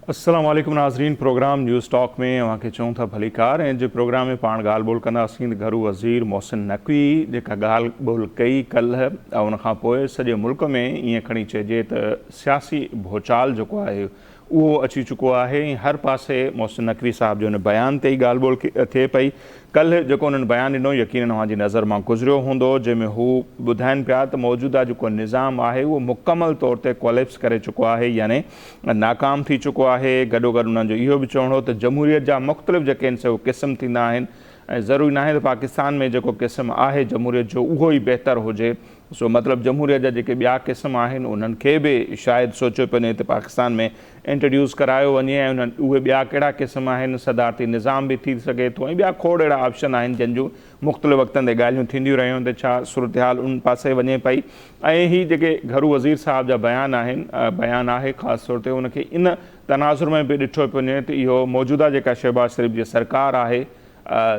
अस्सलाम वालेकुम नाज़रीन। प्रोग्राम न्यूज़ टॉक में अवांखे चऊं था भलीकार ऐं जे प्रोग्राम में पाण ॻाल्हि ॿोल कंदासीं त घरू वज़ीर मोहसिन नक़वी जेका ॻाल्हि ॿोल कई कल्ह उन खां पोइ सॼे मुल्क में ईअं खणी चइजे त सियासी भूचाल जेको आहे उहो अची चुको आहे। हर पासे मोहसिन नक़वी साहब जो हिन बयान ते ई ॻाल्हि ॿोल थिए पई। कल्ह जेको उन्हनि बयानु ॾिनो यकीनन अव्हांजी नज़र मां गुज़रियो हूंदो, जंहिंमें हू ॿुधाइनि पिया त मौजूदा जेको निज़ाम आहे उहो मुकमल तौर ते कोलेप्स करे चुको आहे, यानी नाकाम थी चुको आहे। गॾोगॾु उन्हनि जो इहो बि चवणो हो त जमहूरियत जा मुख़्तलिफ़ जेके आहिनि से उहे क़िस्म थींदा आहिनि ऐं ज़रूरी नाहे त पाकिस्तान में जेको क़िस्म आहे जमहूरियत जो उहो ई बहितर हुजे। सो मतिलबु जमहूरियत जा जेके ॿिया क़िस्म आहिनि उन्हनि खे बि शायदि सोचियो पियो वञे त पाकिस्तान में इंट्रोड्यूस करायो वञे ऐं उन्हनि उहे ॿिया कहिड़ा क़िस्म आहिनि, सदारती निज़ाम बि थी सघे थो ऐं ॿिया खोड़ अहिड़ा ऑप्शन आहिनि जंहिं जूं मुख़्तलिफ़ वक़्तनि ते ॻाल्हियूं थींदियूं रहियूं त छा सूरत हाल उन पासे वञे पई। ऐं हीअ जेके घरू वज़ीर साहब जा बयान आहिनि, बयानु आहे ख़ासि तौर ते उनखे इन तनाज़ुर में बि ॾिठो पियो वञे त इहो मौजूदा जेका शहबाज शरीफ़ जी सरकार आहे,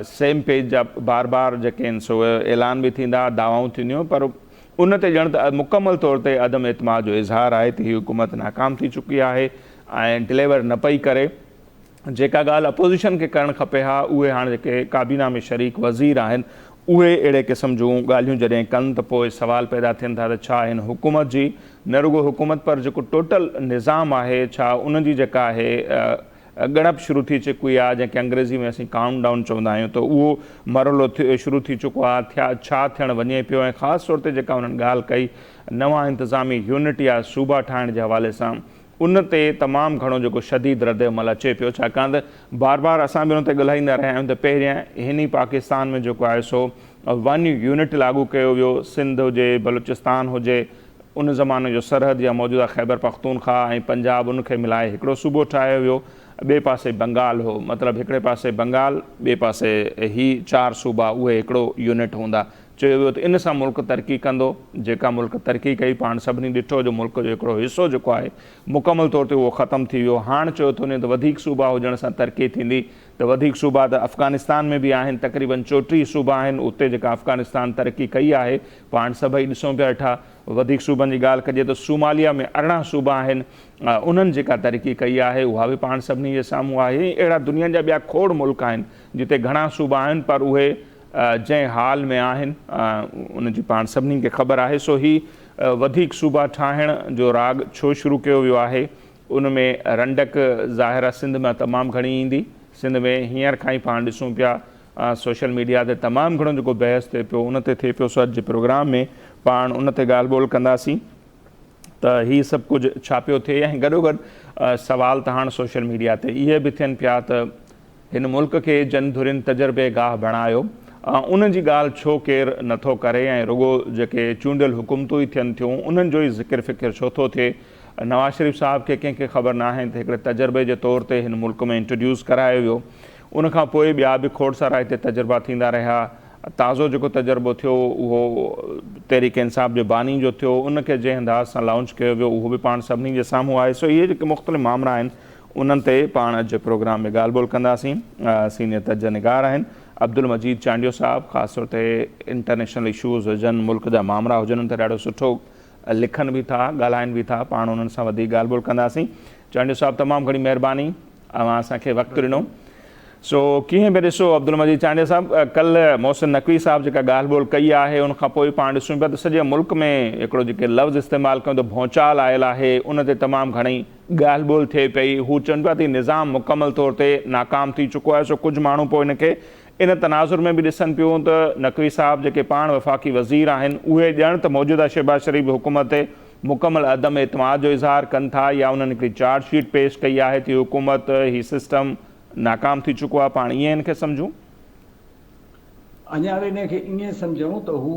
सेम पेज जा बार बार जेके आहिनि सो ऐलान बि थींदा, दावाऊं थींदियूं, पर उन ते ॼण त मुकमल तौर ते अदम एतमाद जो इज़हार आहे त हीअ हुकूमत नाकाम थी चुकी आहे ऐं डिलीवर न पई करे। जेका ॻाल्हि अपोज़िशन खे करणु खपे हा, उहे हाणे जेके काबीना में शरीक वज़ीर आहिनि उहे अहिड़े क़िस्म जूं ॻाल्हियूं जॾहिं कनि त पोइ सवाल पैदा थियनि था त छा हिन हुकूमत जी न रुॻो हुकूमत पर जेको टोटल निज़ाम आहे छा उनजी जेका आहे ॻणप शुरू थी चुकी आहे, जंहिंखे अंग्रेज़ी में असीं काउंट डाउन चवंदा आहियूं, त उहो मरहलो शुरू थी चुको आहे। छा थियणु वञे पियो ऐं ख़ासि तौर ते जेका उन्हनि ॻाल्हि कई नवां इंतिज़ामी यूनिट या सूबा ठाहिण जे हवाले सां, उन ते तमामु घणो जेको शदीद रद्द अमल अचे पियो, छाकाणि त बार बार असां बि उन ते ॻाल्हाईंदा रहिया आहियूं त पहिरियां हिन पाकिस्तान में जेको आहे सो वन यूनिट लागू कयो वियो। सिंध हुजे, बलूचिस्तान हुजे, उन ज़माने जो सरहद या मौजूदा ख़ैबर पख्तूनख्वा ऐं पंजाब, उनखे मिलाए हिकिड़ो सूबो ठाहियो वियो। ॿिए पासे बंगाल हो, मतिलबु हिकिड़े पासे बंगाल, ॿिए पासे ही 4 सूबा, उहे हिकिड़ो यूनिट हूंदा। चयो वियो त इन सां मुल्क तरक़ी कंदो। जेका मुल्क तरक़ी कई पाण सभिनी ॾिठो जो मुल्क जो हिकिड़ो हिसो जेको आहे मुकमल तौर ते उहो ख़तमु थी वियो। हाणे चयो थो वञे त वधीक सूबा हुजण सां तरक़ी थींदी, त वधीक सूबा त अफ़गानिस्तान में बि आहिनि, तक़रीबन 34 सूबा आहिनि। उते जेका अफ़गानिस्तान तरक़ी कई आहे पाण सभई ॾिसूं पिया वेठा। वधीक सूबनि जी ॻाल्हि कजे त सोमालिया में 18 सूबा आहिनि, उन्हनि जेका तरक़ी कई आहे उहा बि पाण सभिनी जे साम्हूं आहे। अहिड़ा दुनिया जा ॿिया खोड़ मुल्क आहिनि जिते घणा सूबा आहिनि पर उहे जंहिं हाल में आहिनि उनजी पाण सभिनी खे ख़बर आहे। सो ही वधीक सूबा ठाहिण जो राग छो शुरू कयो वियो आहे, उन में रंडक ज़ाहिर आहे सिंध में तमामु घणी ईंदी। सिंध में हींअर खां ई पाण ॾिसूं पिया सोशल मीडिया ते तमामु घणो जेको बहस थिए पियो उन ते थिए पियो। सो अॼु जे प्रोग्राम में पाण उन ते ॻाल्हि ॿोल कंदासीं त हीअ सभु कुझु छा पियो थिए ऐं गॾोगॾु सवाल त हाणे सोशल मीडिया ते इहे बि थियनि पिया त हिन मुल्क खे जनधुरिन तजर्बे गाह बणायो, उन जी ॻाल्हि छो केरु नथो करे ऐं रुॻो जेके चूंडियल हुकूमतूं ई थियनि थियूं उन्हनि जो ई ज़िक्र फ़िक्र छो थो थिए। नवाज़ शरीफ़ साहब खे कंहिंखे ख़बर न आहे त हिकिड़े तजर्बे जे तौर ते हिन मुल्क में इंट्रोड्यूस करायो वियो। उनखां पोइ ॿिया बि खोड़ सारा हिते तजुर्बा थींदा रहिया। ताज़ो जेको तजुर्बो थियो उहो तहरीक इंसाफ़ जो बानी जो थियो, उनखे जंहिं अंदाज़ सां लॉन्च कयो वियो उहो बि पाण सभिनी जे साम्हूं आहे। सो इहे जेके मुख़्तलिफ़ मामला आहिनि उन्हनि ते पाण अॼु प्रोग्राम में ॻाल्हि ॿोल कंदासीं। सीनियर तज निगार आहिनि अब्दुल मजीद चांडियो साहब, ख़ासि तौर ते इंटरनेशनल इशूज़ हुजनि, मुल्क जा मामला हुजनि, उन ते ॾाढो सुठो लिखनि बि था, ॻाल्हाइनि बि था। पाण उन्हनि सां वधीक ॻाल्हि ॿोल कंदासीं। चांडियो साहब तमामु घणी महिरबानी, अव्हां असांखे वक़्तु ॾिनो। सो कीअं बि ॾिसो अब्दुल मजीद चांडिया साहब, कल्ह मोहसिन नक़वी साहब जेका ॻाल्हि ॿोल कई आहे उनखां पोइ पाण ॾिसूं पिया त सॼे मुल्क में हिकिड़ो जेके लफ़्ज़ इस्तेमालु कयूं त भौचाल आयल आहे, उन ते तमामु घणी ॻाल्हि ॿोल थिए पई। हू चवनि पिया त निज़ाम मुकमल तौर ते नाकाम थी चुको आहे। सो कुझु माण्हू पोइ इनखे इन तनाज़ुर में बि ॾिसनि पियूं त नक़वी साहब जेके पाण वफ़ाक़ी वज़ीर आहिनि उहे ॼण त मौजूदा शहबाज शरीफ़ हुकूमत ते मुकमल अदम एतमाद जो इज़हार कनि था, या उन्हनि हिकिड़ी चार्ज शीट पेश कई आहे त हुकूमत ही सिस्टम नाकाम थी चुको आहे। पाण ईअं हिनखे सम्झूं? अञा हिनखे ईअं सम्झूं त हू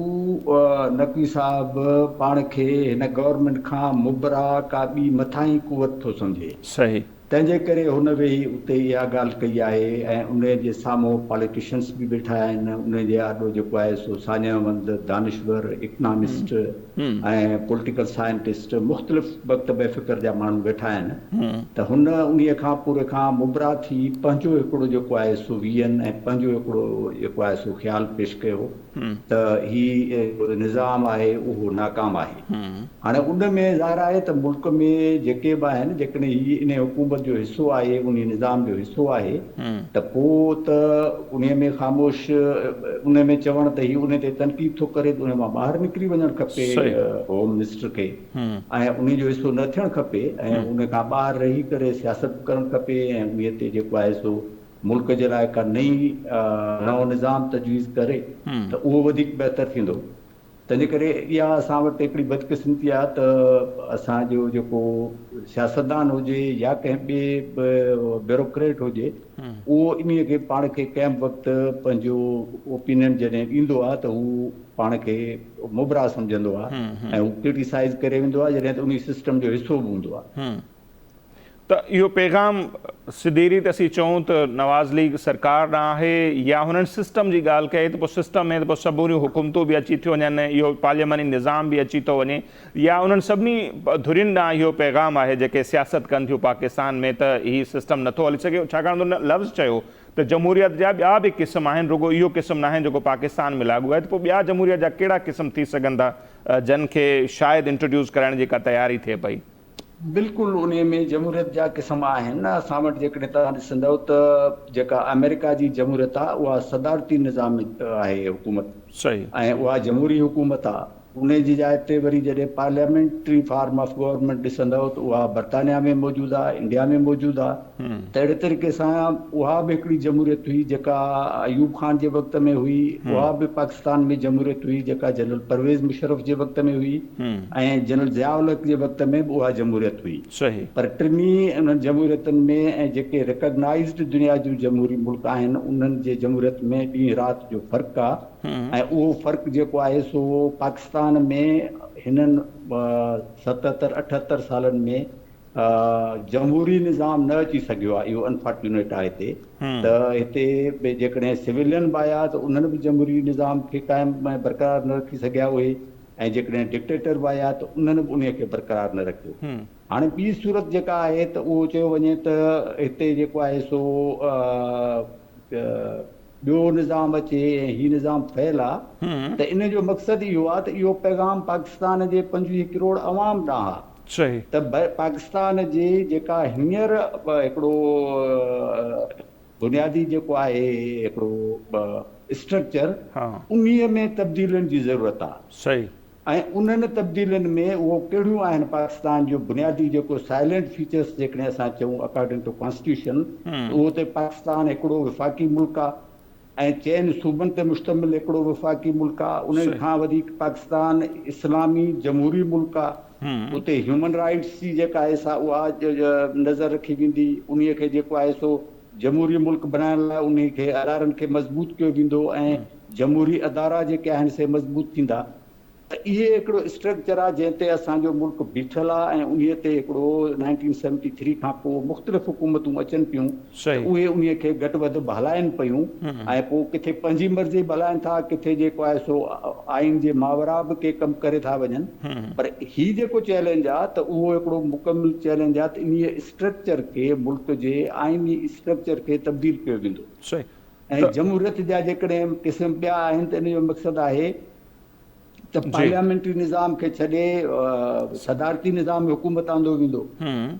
नक़वी साहब पाण खे हिन गवर्नमेंट खां मुबरा का ॿी मथां ई कुवत थो सम्झे। सही। तंहिंजे करे हुन वेही उते इहा ॻाल्हि कई आहे ऐं उन जे साम्हूं पॉलिटिशियंस बि वेठा आहिनि। उन जे आॾो जेको आहे सो सानियावंद, दानिश्वर, इकनॉमिस्ट ऐं पॉलिटिकल साइंटिस्ट, मुख़्तलिफ़ वक़्त बेफ़िक्र जा माण्हू वेठा आहिनि। त हुन उन खां पूरे खां मुबरा थी पंहिंजो हिकिड़ो जेको आहे सो वियन ऐं पंहिंजो हिकिड़ो जेको आहे सो ख़्यालु पेश कयो त ही निज़ाम आहे उहो नाकाम आहे। हाणे उन में ज़ाहिर आहे त मुल्क में जेके बि आहिनि, जेकॾहिं हीअ इन हुकूमत जो हिसो आहे, उन निज़ाम जो हिसो आहे, त पोइ त उन में ख़ामोश उन में चवण त हीउ उन ते तनक़ीद थो करे त उन मां ॿाहिरि निकिरी वञणु खपे होम मिनिस्टर खे, ऐं उन जो हिसो न थियणु खपे, ऐं उन खां ॿाहिरि रही करे सियासत करणु खपे, ऐं उन ते जेको आहे सो मुल्क जे लाइ का नओं निज़ाम तजवीज़ करे त उहो वधीक बहितर थींदो। तंहिंजे करे इहा असां वटि हिकिड़ी बदकिस्मती आहे त असांजो जेको सियासतदान हुजे या कंहिं ॿिए ब्यूरोक्रेट हुजे, उहो इन खे पाण खे कंहिं वक़्तु पंहिंजो ओपिनियन जॾहिं ॾींदो आहे त हू पाण खे मुबरा सम्झंदो आहे ऐं हू क्रिटिसाइज़ करे वेंदो आहे जॾहिं त उन सिस्टम जो हिसो बि हूंदो आहे। त इहो पैगाम सिधीरी त असीं चऊं त नवाज़ लीग सरकार ॾांहुं आहे या हुननि सिस्टम जी ॻाल्हि कई त पोइ सिस्टम में त पोइ सभु हुकूमतूं बि अची थियूं वञनि, इहो पार्लियामानी निज़ाम बि अची थो वञे, या उन्हनि सभिनी धुरियुनि ॾांहुं इहो पैगाम आहे जेके सियासत कनि थियूं पाकिस्तान में त हीउ सिस्टम नथो हली सघे, छाकाणि त हुन लफ़्ज़ चयो त जमहूरियत जा ॿिया बि क़िस्म आहिनि, रुगो इहो क़िस्म न आहिनि जेको पाकिस्तान में लागू आहे, त पोइ ॿिया जमहूरियत जा कहिड़ा क़िस्म थी सघनि था जन खे शायदि इंट्रोड्यूस करण जी का तयारी थिए पई? बिल्कुलु उन में जमहूरियत जा क़िस्म आहिनि। असां वटि जेकॾहिं तव्हां ॾिसंदव त जेका अमेरिका जी जमहूरियत आहे उहा सदारती निज़ाम आहे हुकूमत, सही, ऐं उहा जमहूरी हुकूमत आहे। उन जी जाइ ते वरी जॾहिं पार्लियामेंट्री फॉर्म ऑफ गवर्नमेंट ॾिसंदव त उहा बर्तानिया में मौजूदु आहे, इंडिया में मौजूदु आहे। त अहिड़े तरीक़े सां उहा बि हिकिड़ी जमहूरियत हुई जेका अयूब खान जे वक़्त में हुई, उहा बि पाकिस्तान में जमहूरियत हुई जेका जनरल परवेज़ मुशर्रफ जे वक़्त में हुई, ऐं जनरल ज़िया-उल हक़ जे वक़्त में बि उहा जमहूरियत हुई। सही, पर टिनी उन्हनि जमहूरियतनि में ऐं जेके रिकॉग्नाइज़्ड दुनिया जूं जमहूरी मुल्क आहिनि उन्हनि जे जमहूरियत में ॾींहुं राति जो फ़र्क़ु आहे, ऐं उहो फ़र्क़ु जेको आहे सो पाकिस्तान में हिननि 77-78 सालनि में जमहूरी निज़ाम न अची सघियो आहे। इहो अनफॉर्चुनेट आहे हिते त हिते जेकॾहिं सिविलियन बि आया त उन्हनि बि जमहूरी निज़ाम खे क़ाइमु ऐं बरक़रार न रखी सघिया उहे, ऐं जेकॾहिं डिक्टेटर बि आया त उन्हनि बि उन खे बरक़रार न रखियो। हाणे ॿी सूरत जेका आहे त उहो चयो वञे त हिते जेको आहे सो ॿियो निज़ाम अचे ऐं हीउ निज़ाम फहियल आहे, त इन जो मक़सदु इहो आहे त इहो पैगाम पाकिस्तान जे 25 करोड़ अवाम ॾांहुं आहे। सही, त पाकिस्तान जे जेका हींअर हिकिड़ो बुनियादी जेको आहे हिकिड़ो स्ट्रक्चर, उन्हीअ में तब्दीलियुनि जी ज़रूरत आहे। सही, ऐं उन्हनि तब्दीलियुनि में उहो कहिड़ियूं आहिनि पाकिस्तान जो बुनियादी जेको साइलेंट फीचर्स जेकॾहिं असां चऊं अकॉर्डिंग टू कॉन्स्टिट्यूशन, उहो त पाकिस्तान हिकिड़ो विफ़ाक़ी मुल्क आहे ऐं चइनि सूबनि ते मुश्तमिल हिकिड़ो विफ़ाक़ी मुल्क आहे। उन खां वधीक पाकिस्तान इस्लामी जमहूरी मुल्क आहे। उते ह्यूमन राइट्स जी जेका आहे सा उहा नज़र रखी वेंदी, उन खे जेको आहे सो जमहूरी मुल्क बनाइण लाइ उन खे अदारनि खे मज़बूत कयो वेंदो ऐं जमहूरी अदारा जेके आहिनि से मज़बूत थींदा। त इहे हिकिड़ो स्ट्रक्चर आहे जंहिं ते असांजो मुल्क बीठल आहे, ऐं उन ते हिकिड़ो 1973 खां पोइ मुख़्तलिफ़ हुकूमतूं अचनि पियूं, उहे उन खे घटि वधि हलाइनि पियूं, ऐं पोइ किथे पंहिंजी मर्ज़ी हलाइनि था, किथे जेको आहे सो आइन जे मावरा बि के कमु करे था वञनि। पर हीउ जेको चैलेंज आहे त उहो हिकिड़ो मुकमिल चैलेंज आहे त इन स्ट्रक्चर खे, मुल्क जे आइनी स्ट्रक्चर खे तब्दील कयो वेंदो। ऐं जमहूरियत जा जेकॾहिं क़िस्म ॿिया आहिनि त इन जो मक़सदु आहे त पार्लियामेंट्री निज़ाम खे छॾे सदारती निज़ाम में हुकूमत आंदो वेंदो,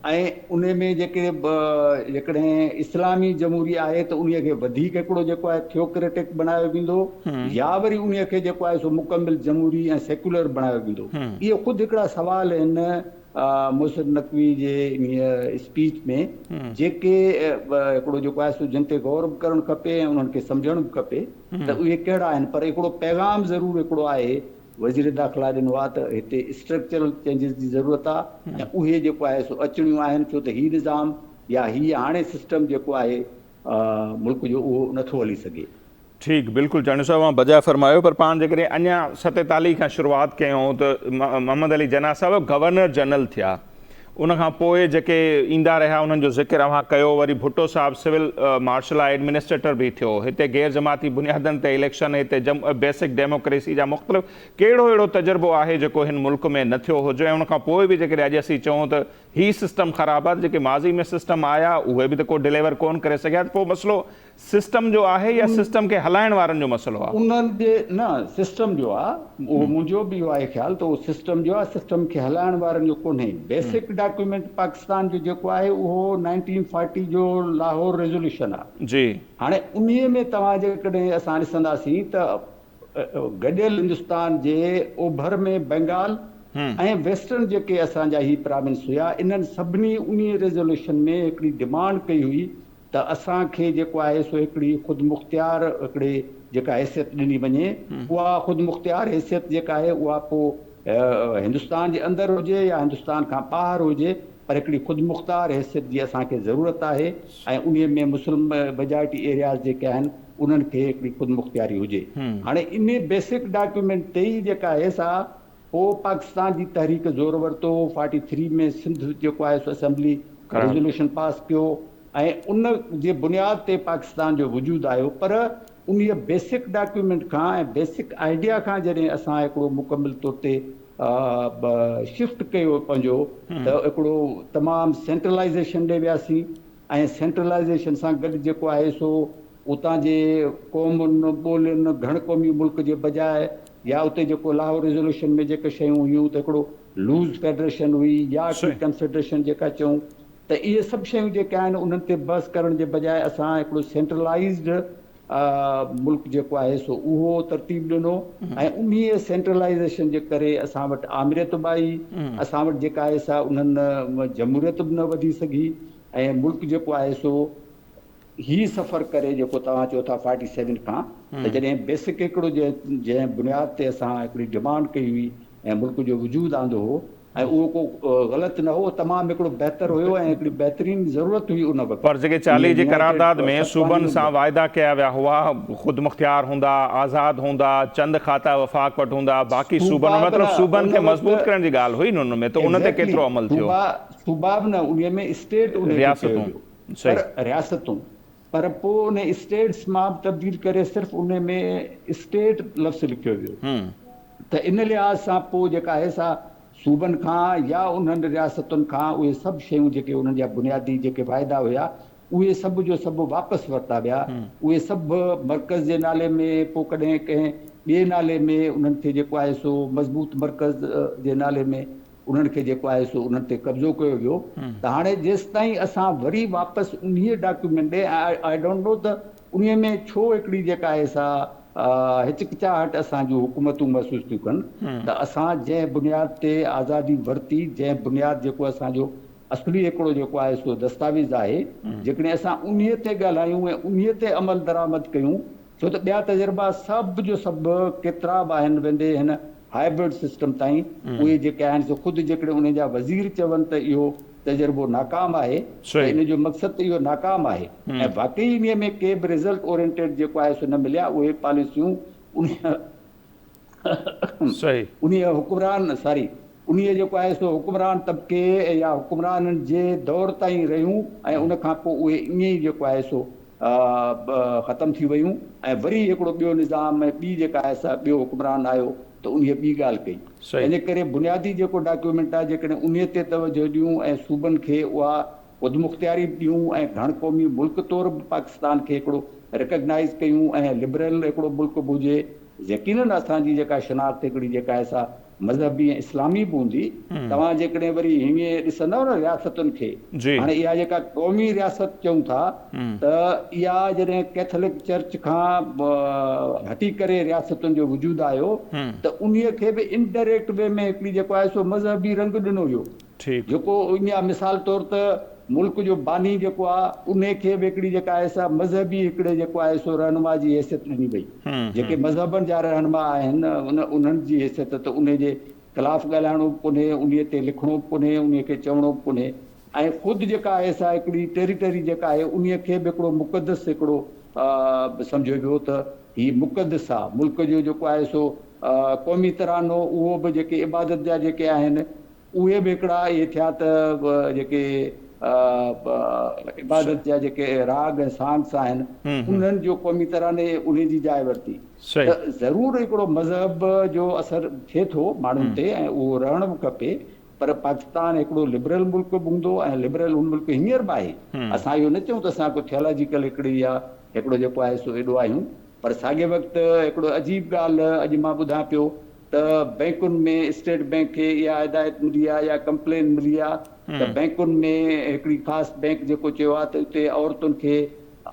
ऐं उन में जेकॾहिं इस्लामी जमहूरी आहे त उन खे वधीक हिकिड़ो जेको आहे थियोक्रेटिक बनायो वेंदो, या वरी उन खे जेको आहे सो मुकमिल जमहूरी ऐं सेक्युलर बनायो वेंदो। इहे ख़ुदि हिकिड़ा सुवाल आहिनि मोहसिन नक़वी जे इन स्पीच में, जेके हिकिड़ो जेको आहे सो जिन ते गौर बि करणु खपे ऐं उन्हनि खे सम्झणु बि खपे त उहे कहिड़ा आहिनि। पर हिकिड़ो पैगाम ज़रूरु हिकिड़ो आहे वज़ीर दाख़िला ॾिनो आहे त हिते स्ट्रक्चरल चेंजिस जी ज़रूरत आहे, ऐं उहे जेको आहे सो अचणियूं आहिनि, छो त हीउ निज़ाम या हीउ हाणे सिस्टम जेको आहे मुल्क जो उहो नथो हली सघे। ठीकु, बिल्कुलु जानी साहिबु मां बजाय फरमायो, पर पाण जेकॾहिं अञा 47 खां शुरूआति कयूं त मोहम्मद अली जना साहिबु गवर्नर जनरल थिया, उनखां पोइ जेके ईंदा रहिया उन्हनि जो ज़िक्र अव्हां कयो, वरी भुट्टो साहिबु सिविल मार्शल एडमिनिस्ट्रेटर बि थियो, हिते गैर जमाती बुनियादनि ते इलेक्शन, हिते बेसिक डेमोक्रेसी जा मुख़्तलिफ़ कहिड़ो अहिड़ो तजुर्बो आहे जेको हिन मुल्क में न थियो हुजे, ऐं उनखां पोइ बि जेकॾहिं अॼु असीं चऊं त ही सिस्टम ख़राबु आहे, जेके माज़ी में सिस्टम आया उहे बि त को डिलीवर कोन करे सघिया, त पोइ मसइलो सिस्टम जो आहे या सिस्टम खे हलाइण वारनि जो मसइलो आहे? उन्हनि जे न सिस्टम जो आहे, उहो मुंहिंजो बि इहो आहे ख़्यालु, त उहो सिस्टम जो आहे, सिस्टम खे हलाइण वारनि जो कोन्हे। बेसिक डॉक्यूमेंट पाकिस्तान जो जेको आहे उहो 1940 जो लाहौर रेज़ोल्यूशन आहे जी। हाणे उन्हीअ में तव्हां जेकॾहिं असां ॾिसंदासीं त गॾियल हिंदुस्तान जे ओभर में बंगाल ऐं वेस्टर्न जेके असांजा ही प्राविंस हुया, इन्हनि सभिनी उन्हीअ रेज़ोल्यूशन में हिकिड़ी डिमांड कई हुई त असांखे जेको आहे सो हिकिड़ी ख़ुदि मुख़्तियार हिकिड़े जेका हैसियत ॾिनी वञे, उहा ख़ुदि मुख़्तियार हैसियत जेका आहे उहा पोइ हिंदुस्तान जे अंदरि हुजे या हिंदुस्तान खां ॿाहिरि हुजे, पर हिकिड़ी ख़ुदि मुख़्तियार हैसियत जी असांखे ज़रूरत आहे ऐं उन्हीअ में मुस्लिम मेजॉरिटी एरियाज़ जेके आहिनि उन्हनि खे हिकिड़ी ख़ुदि मुख़्तियारी हुजे। हाणे इन बेसिक डॉक्यूमेंट ते ई जेका आहे सा पोइ पाकिस्तान जी तहरीक ज़ोर वरितो, 43 में सिंध जेको आहे सो असेंबली रेज़ोल्यूशन पास कयो ऐं उन जे बुनियाद ते पाकिस्तान जो वजूदु आयो। पर उन बेसिक डॉक्यूमेंट खां ऐं बेसिक आइडिया खां जॾहिं असां हिकिड़ो मुकमिल तौर ते शिफ्ट कयो पंहिंजो, त हिकिड़ो तमामु सेंट्रलाइज़ेशन ॾे वियासीं ऐं सेंट्रलाइज़ेशन सां गॾु जेको आहे सो उतां जे क़ौमुनि ॿोलियुनि घण क़ौमी मुल्क जे बजाए या उते जेको लाहौर रेज़ोल्यूशन में जेके शयूं हुयूं त हिकिड़ो लूज़ फेडरेशन हुई या कंफेडरेशन जेका चऊं, त इहे सभु शयूं जेके आहिनि उन्हनि ते बहस करण जे बजाए असां हिकिड़ो सेंट्रलाइज़्ड मुल्क जेको आहे सो उहो तरतीब ॾिनो ऐं उन्हीअ सेंट्रलाइज़ेशन जे करे असां वटि आमिरियत बि आई, असां वटि जेका आहे सा उन्हनि जमहूरियत बि न वधी सघी ऐं मुल्क जेको आहे सो ही सफ़र करे जेको तव्हां चओ था 47 खां, त जॾहिं बेसिक हिकिड़ो जंहिं बुनियाद ते असां हिकिड़ी डिमांड कई हुई ऐं मुल्क जो वजूदु आंदो हो ऐं उहो को ग़लति न हो, तमामु हिकिड़ो बहितर हुयो ऐं हिकिड़ी बहितरीन ज़रूरत हुई उन वक़्तु। पर जेके 40 जी करारदाद में सूबनि सां वाइदा कया विया हुआ, ख़ुदि मुख़्तियार हूंदा, आज़ाद हूंदा, चंद खाता वफ़ाक़ वटि हूंदा, बाक़ी सूबनि मतिलबु सूबनि खे मज़बूत करण जी ॻाल्हि हुई न उन में, त उन ते केतिरो अमल थियो? सूबा बि न, उन में स्टेट रियासतूं, पर पोइ उन स्टेट्स मां तब्दील करे सिर्फ़ु उन में स्टेट लफ़्ज़ लिखियो वियो। त इन लिहाज़ सां पोइ जेका आहे सा सूबनि खां या उन्हनि रियासतुनि खां उहे सभु शयूं जेके उन्हनि जा बुनियादी जेके वाइदा हुया उहे सभु जो सभु वापसि वरिता विया। उहे सभु मर्कज़ जे नाले में, पोइ कॾहिं कंहिं ॿिए नाले में उन्हनि खे जेको आहे सो मज़बूत मर्कज़ जे नाले में उन्हनि खे जेको आहे सो उन्हनि ते कब्ज़ो कयो वियो। त हाणे जेसि ताईं असां वरी वापसि उन्हीअ डॉक्यूमेंट ॾे आई डोंट नो त उन्हीअ में छो हिकिड़ी जेका आहे सा हिचकिचाहट असांजूं हुकूमतूं महसूस थियूं कनि, त असां जंहिं बुनियाद ते आज़ादी वरिती, जंहिं बुनियाद जेको असांजो असली हिकिड़ो जेको आहे सो दस्तावेज़ आहे, जेकॾहिं असां उन्हीअ ते ॻाल्हायूं ऐं उन्हीअ ते अमल दरामद कयूं, छो त ॿिया तजुर्बा सभु जो सभु केतिरा बि आहिनि वेंदे हिन हाइब्रिड सिस्टम ताईं, उहे जेके आहिनि सो ख़ुदि जेकॾहिं उन जा वज़ीर चवनि त इहो तजुर्बो नाकाम आहे, त इन जो मक़सदु इहो नाकाम आहे ऐं वाक़ई इन में के बि रिज़ल्ट ओरिएंटेड जेको आहे सो न मिलिया। उहे पॉलिसियूं उन्हीअ हुकुमरान उन्हीअ जेको आहे सो हुकुमरान तबिके या हुकुमराननि जे दौर ताईं रहियूं ऐं उन खां पोइ उहे ईअं ई जेको आहे सो ख़तमु थी वियूं ऐं वरी हिकिड़ो ॿियो निज़ाम ऐं ॿी जेका आहे सा ॿियो हुकुमरान आयो त उन ॿी ॻाल्हि कई। इन करे बुनियादी जेको डॉक्यूमेंट आहे जेकॾहिं उन ते तवजो ॾियूं ऐं सूबनि खे उहा ख़ुदि मुख़्तियारी ॾियूं ऐं घण क़ौमी मुल्क तौरु बि पाकिस्तान खे हिकिड़ो रिकग्नाइज़ कयूं ऐं लिबरल हिकिड़ो मुल्क बि हुजे, यकीनन असांजी जेका शनाख़्त हिकिड़ी जेका आहे सा मज़हबी ऐं इस्लामी बि हूंदी। तव्हां जेकॾहिं वरी हीअं ॾिसंदव न रियासतुनि खे, हाणे इहा जेका क़ौमी रियासत चऊं था त इहा जॾहिं कैथोलिक चर्च खां हटी करे रियासतुनि जो वजूदु आयो त उन्हीअ खे बि इनडायरेक्ट वे में हिकिड़ी जेको आहे सो मज़हबी रंग ॾिनो वियो, जेको इन मिसाल तौर त मुल्क जो बानी जेको आहे उन खे बि हिकिड़ी जेका आहे सा मज़हबी हिकिड़े जेको आहे सो रहनुमा जी हैसियत ॾिनी वई। जेके मज़हबनि जा रहनुमा आहिनि उन्हनि जी हैसियत त उन जे ख़िलाफ़ु ॻाल्हाइणो बि कोन्हे, उन ते लिखणो बि कोन्हे, उन खे चवणो बि कोन्हे ऐं ख़ुदि जेका आहे सा हिकिड़ी टेरिटरी जेका आहे उन खे बि हिकिड़ो मुक़दस हिकिड़ो सम्झो वियो त हीउ मुक़दस आहे। मुल्क जो जेको आहे सो क़ौमी तरानो उहो बि जेके इबादत जा जेके आहिनि उहे बि हिकिड़ा इहे थिया त जेके इबादत जा जेके राग ऐं सांग्स आहिनि उन्हनि जो क़ौमी तराने उन जी जाइ वरिती। त ज़रूरु हिकिड़ो मज़हब जो असरु थिए थो माण्हुनि ते ऐं उहो रहणु बि खपे, पर पाकिस्तान हिकिड़ो लिबरल मुल्क बि हूंदो ऐं लिबरल उन मुल्क हींअर बि आहे। असां इहो न चऊं त असां को थियोलॉजिकल हिकिड़ी या हिकिड़ो जेको आहे सो एॾो आहियूं, पर साॻे वक़्तु हिकिड़ो अजीब ॻाल्हि अॼु मां ॿुधां पियो त बैंकुनि में स्टेट बैंक खे इहा हिदायत मिली आहे या कंप्लेन मिली आहे त बैंकुनि में हिकिड़ी ख़ासि बैंक जेको चयो आहे त उते औरतुनि खे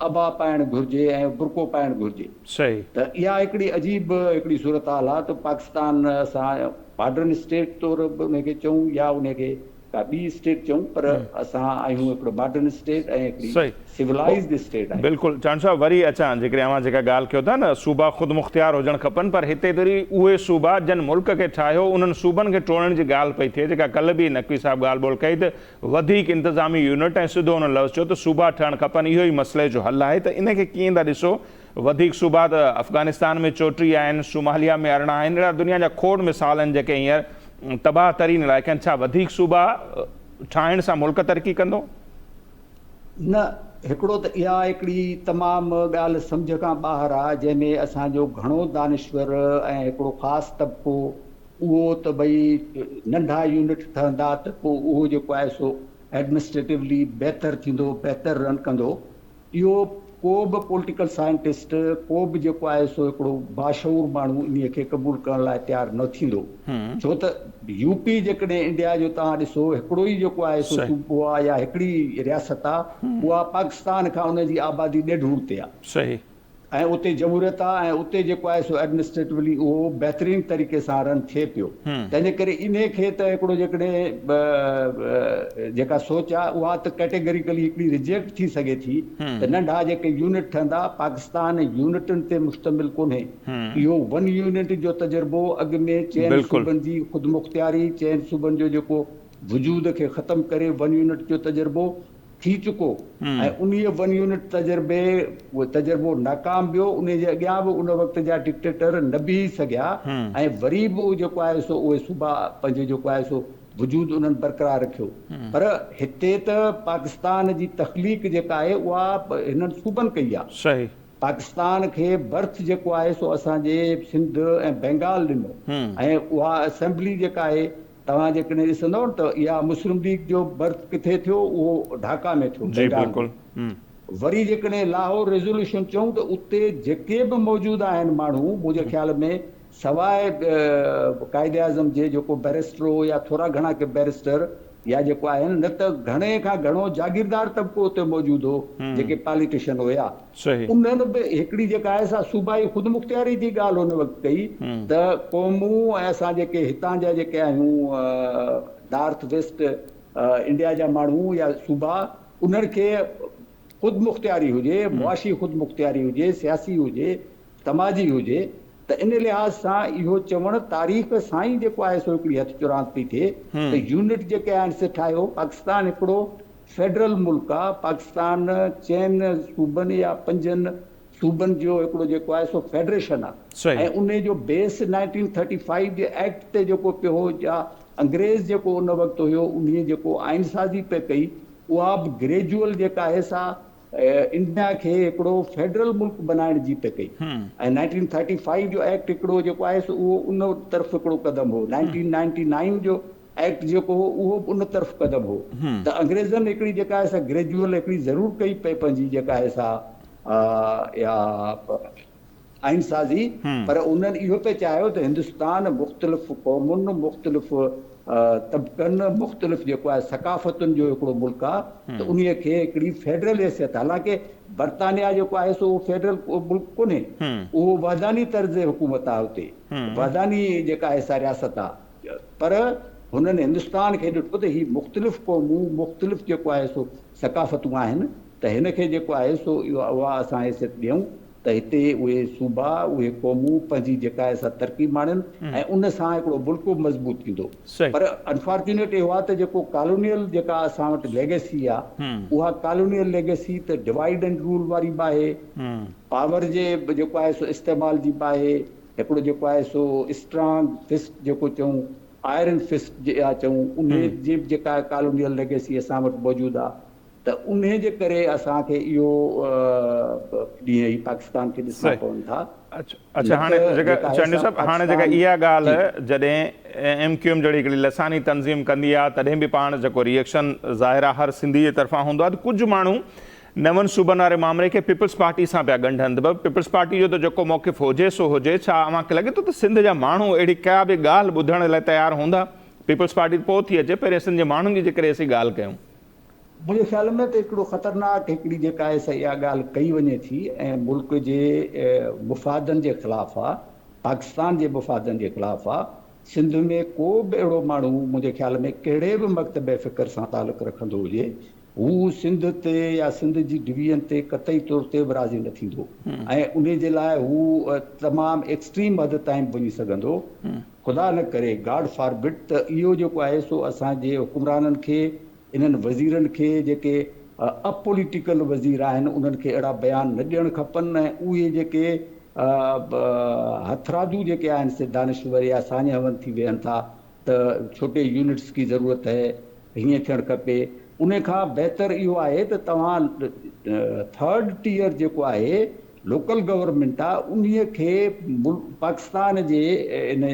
अबा पाइणु घुरिजे ऐं बुरको पाइणु घुरिजे। सही। त इहा हिकिड़ी अजीब हिकिड़ी सूरत हाल आहे। त पाकिस्तान असां मॉडर्न स्टेट तौरु बि उनखे चऊं या उनखे का ॿी स्टेट चऊं, पर असां आहियूं हिकिड़ो मॉडर्न स्टेट ऐं हिकिड़ी सिविलाइज़्ड स्टेट आहे। बिल्कुलु चांड साहब, वरी अचां जेकॾहिं अवां जेका ॻाल्हि कयो था न सूबा ख़ुदि मुख़्तियार हुजणु खपनि, पर हिते वरी उहे सूबा जन मुल्क खे ठाहियो उन्हनि सूबनि खे टोड़ण जी ॻाल्हि पई थिए, जेका कल्ह बि नक़वी साहिबु ॻाल्हि ॿोल कई त वधीक इंतिज़ामी यूनिट ऐं सिधो हुन लफ़्ज़ चयो त सूबा ठहणु खपनि, इहो ई मसइले जो हल आहे। त इनखे कीअं था ॾिसो? वधीक सूबा त अफ़गानिस्तान में 34 आहिनि, सोमालिया में 18 आहिनि, अहिड़ा दुनिया जा खोड़ मिसाल आहिनि जेके हींअर तबाह तरीन इलाइक़ा आहिनि। छा वधीक सूबा ठाहिण सां मुल्क तरक़ी कंदो? न, हिकिड़ो त इहा हिकिड़ी तमामु ॻाल्हि सम्झ खां ॿाहिरि आहे, जंहिंमें असांजो घणो दानिश्वर ऐं हिकिड़ो ख़ासि तबिको उहो त भई नंढा यूनिट ठहंदा त पोइ उहो जेको आहे सो एडमिनिस्ट्रेटिवली बहितर थींदो, बहितर रन कंदो। इहो को बि पॉलिटिकल साइंटिस्ट, को बि जेको आहे सो हिकिड़ो बाशऊर माण्हू इन खे क़बूल करण लाइ तयारु न थींदो। छो त यूपी जेकॾहिं इंडिया जो तव्हां ॾिसो हिकिड़ो ई जेको आहे सो सूबो आहे या हिकिड़ी रियासत आहे, उहा पाकिस्तान खां उनजी आबादी ॾेढूर ते आहे। सही। ऐं उते जमहूरियत आहे ऐं उते जेको आहे सो एडमिनिस्ट्रेटिवली उहो बहितरीन तरीक़े सां रन थिए पियो। तंहिंजे करे इन खे त हिकिड़ो जेकॾहिं जेका सोच आहे उहा त कैटेगरिकली हिकिड़ी रिजेक्ट थी सघे थी त नंढा जेके यूनिट ठहंदा। पाकिस्तान यूनिटनि ते मुश्तमिल कोन्हे, इहो वन यूनिट जो तजुर्बो अॻु में चइनि सूबनि जी ख़ुदि मुख़्तियारी, चइनि सूबनि जो जेको वजूद खे ख़तमु करे वन यूनिट जो तजुर्बो थी चुको ऐं उन वन यूनिट तजुर्बो नाकाम वियो। उन जे अॻियां बि उन वक़्त जा डिक्टेटर न बीह सघिया ऐं वरी बि उहो जेको आहे सो उहे सूबा पंहिंजो जेको आहे सो वजूद उन्हनि बरक़रार रखियो। पर हिते त पाकिस्तान जी तख़लीक़ जेका आहे उहा हिननि सूबनि कई आहे। सही। पाकिस्तान खे बर्थ जेको आहे सो असांजे सिंध ऐं बंगाल ॾिनो ऐं उहा असेंबली जेका आहे तव्हां जेकॾहिं ॾिसंदव त इहा मुस्लिम लीग जो बर्थ किथे थियो, उहो ढाका में थियो। जी बिल्कुलु। वरी जेकॾहिं लाहौर रेज़ोल्यूशन चऊं त उते जेके बि मौजूदु आहिनि माण्हू, मुंहिंजे ख़्याल में सवाइ क़ाइदे आज़म जे जेको बैरिस्टर हो या थोरा घणा के बैरिस्टर या जेको आहिनि, न त घणे खां घणो जागीरदार तबिको उते मौजूदु हो जेके पॉलिटिशियन हुया। उन्हनि बि हिकिड़ी जेका आहे सा सूबाई ख़ुदि मुख़्तियारी जी ॻाल्हि हुन वक़्तु कई त क़ौमूं ऐं असां जेके हितां जा जेके आहियूं नॉर्थ वेस्ट इंडिया जा माण्हू या सूबा, उन्हनि खे ख़ुदि मुख़्तियारी हुजे, मुआशी ख़ुदि मुख़्तियारी हुजे, सियासी हुजे, समाजी हुजे। त इन लिहाज़ सां इहो चवणु तारीख़ सां ई जेको आहे सो हिकिड़ी हथ चुरांद पई थिए त यूनिट जेके आहिनि से ठाहियो। पाकिस्तान हिकिड़ो फेडरल मुल्क आहे। पाकिस्तान चइनि सूबनि या 5 सूबनि जो हिकिड़ो जेको आहे सो फेडरेशन आहे ऐं उन जो बेस 1935 जे एक्ट ते जेको पियो हो या अंग्रेज़ जेको उन वक़्तु हुयो उन जेको आइन साज़ी पे कई, उहा बि ग्रेजुअल जेका आहे सा इंडिया खे हिकिड़ो फेडरल मुल्क बनाइण जी पे कई ऐं 1935 जो एक्ट हिकिड़ो जेको आहे सो उहो उन तरफ़ हिकिड़ो क़दम हो। 1999 जो एक्ट जेको हो उहो उन तरफ़ क़दम हो। त अंग्रेज़नि हिकिड़ी जेका आहे सा ग्रेजुअल हिकिड़ी ज़रूरु कई पई पंहिंजी जेका आहे सा या आइन साज़ी, पर उन्हनि इहो पे चाहियो त हिंदुस्तान मुख़्तलिफ़ क़ौमुनि, मुख़्तलिफ़ तबक़नि, मुख़्तलिफ़ जेको आहे सक़ाफ़तुनि जो हिकिड़ो मुल्क आहे त उन खे हिकिड़ी फेडरल हैसियत, हालांकि बर्तानिया जेको आहे सो उहो फेडरल मुल्क कोन्हे, उहो वहदानी तर्ज़ हुकूमत आहे, उते वहदानी जेका आहे सा रियासत आहे। पर हुननि हिंदुस्तान खे ॾिठो त ही मुख़्तलिफ़ क़ौमूं, मुख़्तलिफ़ जेको आहे सो सक़ाफ़तूं आहिनि, त हिन खे जेको आहे सो उहा असां हैसियत ॾियूं त हिते उहे सूबा, उहे क़ौमूं पंहिंजी जेका आहे सा तरक़ी माणनि ऐं उन सां हिकिड़ो मुल्क मज़बूत थींदो। पर अनफॉर्चुनेट इहो आहे त जेको कॉलोनियल जेका असां वटि लेगेसी आहे, उहा कॉलोनियल लेगेसी त डिवाइड एंड रूल वारी बि आहे, पावर जे जेको आहे सो इस्तेमाल जी बि आहे, हिकिड़ो जेको आहे सो स्ट्रांग फिस्ट जेको चऊं, आयरन फिस्ट चऊं, उन जी जेका कॉलोनियल लेगेसी असां वटि मौजूदु आहे। त उन जे करे असांखे इहो ॾींहं ई पाकिस्तान खे ॾिसणा पवनि था अच्छा हाणे जेका चंडी साहब हाणे जेका इहा ॻाल्हि जॾहिं MQM जहिड़ी हिकिड़ी लसानी तंज़ीम कंदी आहे तॾहिं बि पाण जेको रिएक्शन ज़ाहिर आहे हर सिंधी जे तरफ़ां हूंदो आहे त कुझु माण्हू नवनि सूबनि वारे मामले खे पीपल्स पार्टी सां पिया ॻंढनि त पीपल्स पार्टी जो त जेको मौक़िफ़ हुजे सो हुजे छा अव्हांखे लॻे थो त सिंध जा माण्हू अहिड़ी का बि ॻाल्हि ॿुधण लाइ तयारु हूंदा पीपल्स पार्टी पोइ थी अचे पहिरें सिंध जे माण्हुनि जी जेकॾहिं असीं ॻाल्हि कयूं मुंहिंजे ख़्याल में त हिकिड़ो ख़तरनाक हिकिड़ी जेका आहे सा इहा ॻाल्हि कई वञे थी ऐं मुल्क जे मुफ़ादनि जे ख़िलाफ़ु आहे पाकिस्तान जे मुफ़ादनि जे ख़िलाफ़ु आहे सिंध में को बि अहिड़ो माण्हू मुंहिंजे ख़्याल में कहिड़े बि मकतब फ़िक्र सां तालुक़ु रखंदो हुजे हू सिंध ते या सिंध जी डिवीज़न ते क़तई तौर ते बि राज़ी न थींदो ऐं उन जे लाइ हू तमामु एक्सट्रीम हद ताईं वञी सघंदो ख़ुदा न करे गॉड फॉरबिड त इहो जेको आहे सो असांजे हुकुमराननि खे इन्हनि वज़ीरनि खे जेके अपॉलिटिकल वज़ीर आहिनि उन्हनि खे अहिड़ा बयान न ॾियणु खपनि ऐं उहे जेके हथरादू जेके आहिनि से दानिश्वर या सान्यावन थी वियनि था त छोटे यूनिट्स की ज़रूरत है हीअं थियणु खपे उन खां बहितर इहो आहे त तव्हां थर्ड टियर जेको आहे लोकल गवर्नमेंट आहे उन्हीअ खे पाकिस्तान जे इन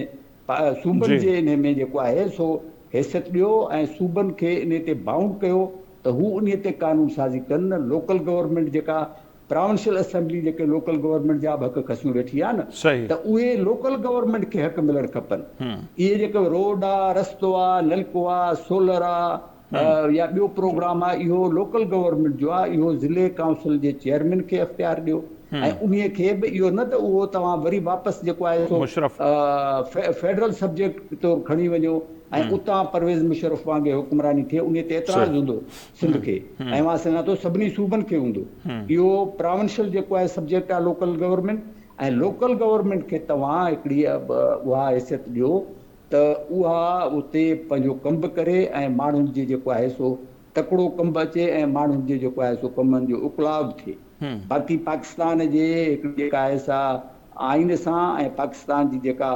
सूबनि जे इन में जेको आहे सो हैसियत ॾियो ऐं सूबनि खे इन ते बाउंड कयो त हू उन ते कानून साज़ी कनि लोकल गवर्नमेंट जेका प्रोविंशियल असेंबली जेके लोकल गवर्नमेंट जा हक़ खसियूं वेठी आहे न त उहे लोकल गवर्नमेंट खे हक़ मिलणु खपनि इहे जेके रोड आहे रस्तो आहे नलको आहे सोलर आहे या ॿियो प्रोग्राम आहे इहो लोकल गवर्नमेंट जो आहे इहो ज़िले काउंसिल जे चेयरमैन खे अख़्तियार ॾियो ऐं उन्हीअ खे बि इहो न त उहो तव्हां वरी वापसि जेको आहे फेडरल सब्जेक्ट तौरु खणी वञो ऐं उतां परवेज़ मुशर्रफ वांगुरु हुकुमरानी थिए उन ते एतिराज़ हूंदो सिंध खे ऐं मां सम्झां थो सभिनी सूबनि खे हूंदो इहो प्रोविंशियल जेको आहे सब्जेक्ट आहे लोकल गवर्नमेंट ऐं लोकल गवर्नमेंट खे तव्हां हिकिड़ी उहा हैसियत ॾियो त उहा उते पंहिंजो कमु बि करे ऐं माण्हुनि जी जेको आहे सो तकिड़ो कमु अचे ऐं माण्हुनि जो जेको आहे सो कमनि जो उकलाव थिए बाक़ी पाकिस्तान जे हिकिड़ी जेका आहे सा आइन सां ऐं पाकिस्तान जी जेका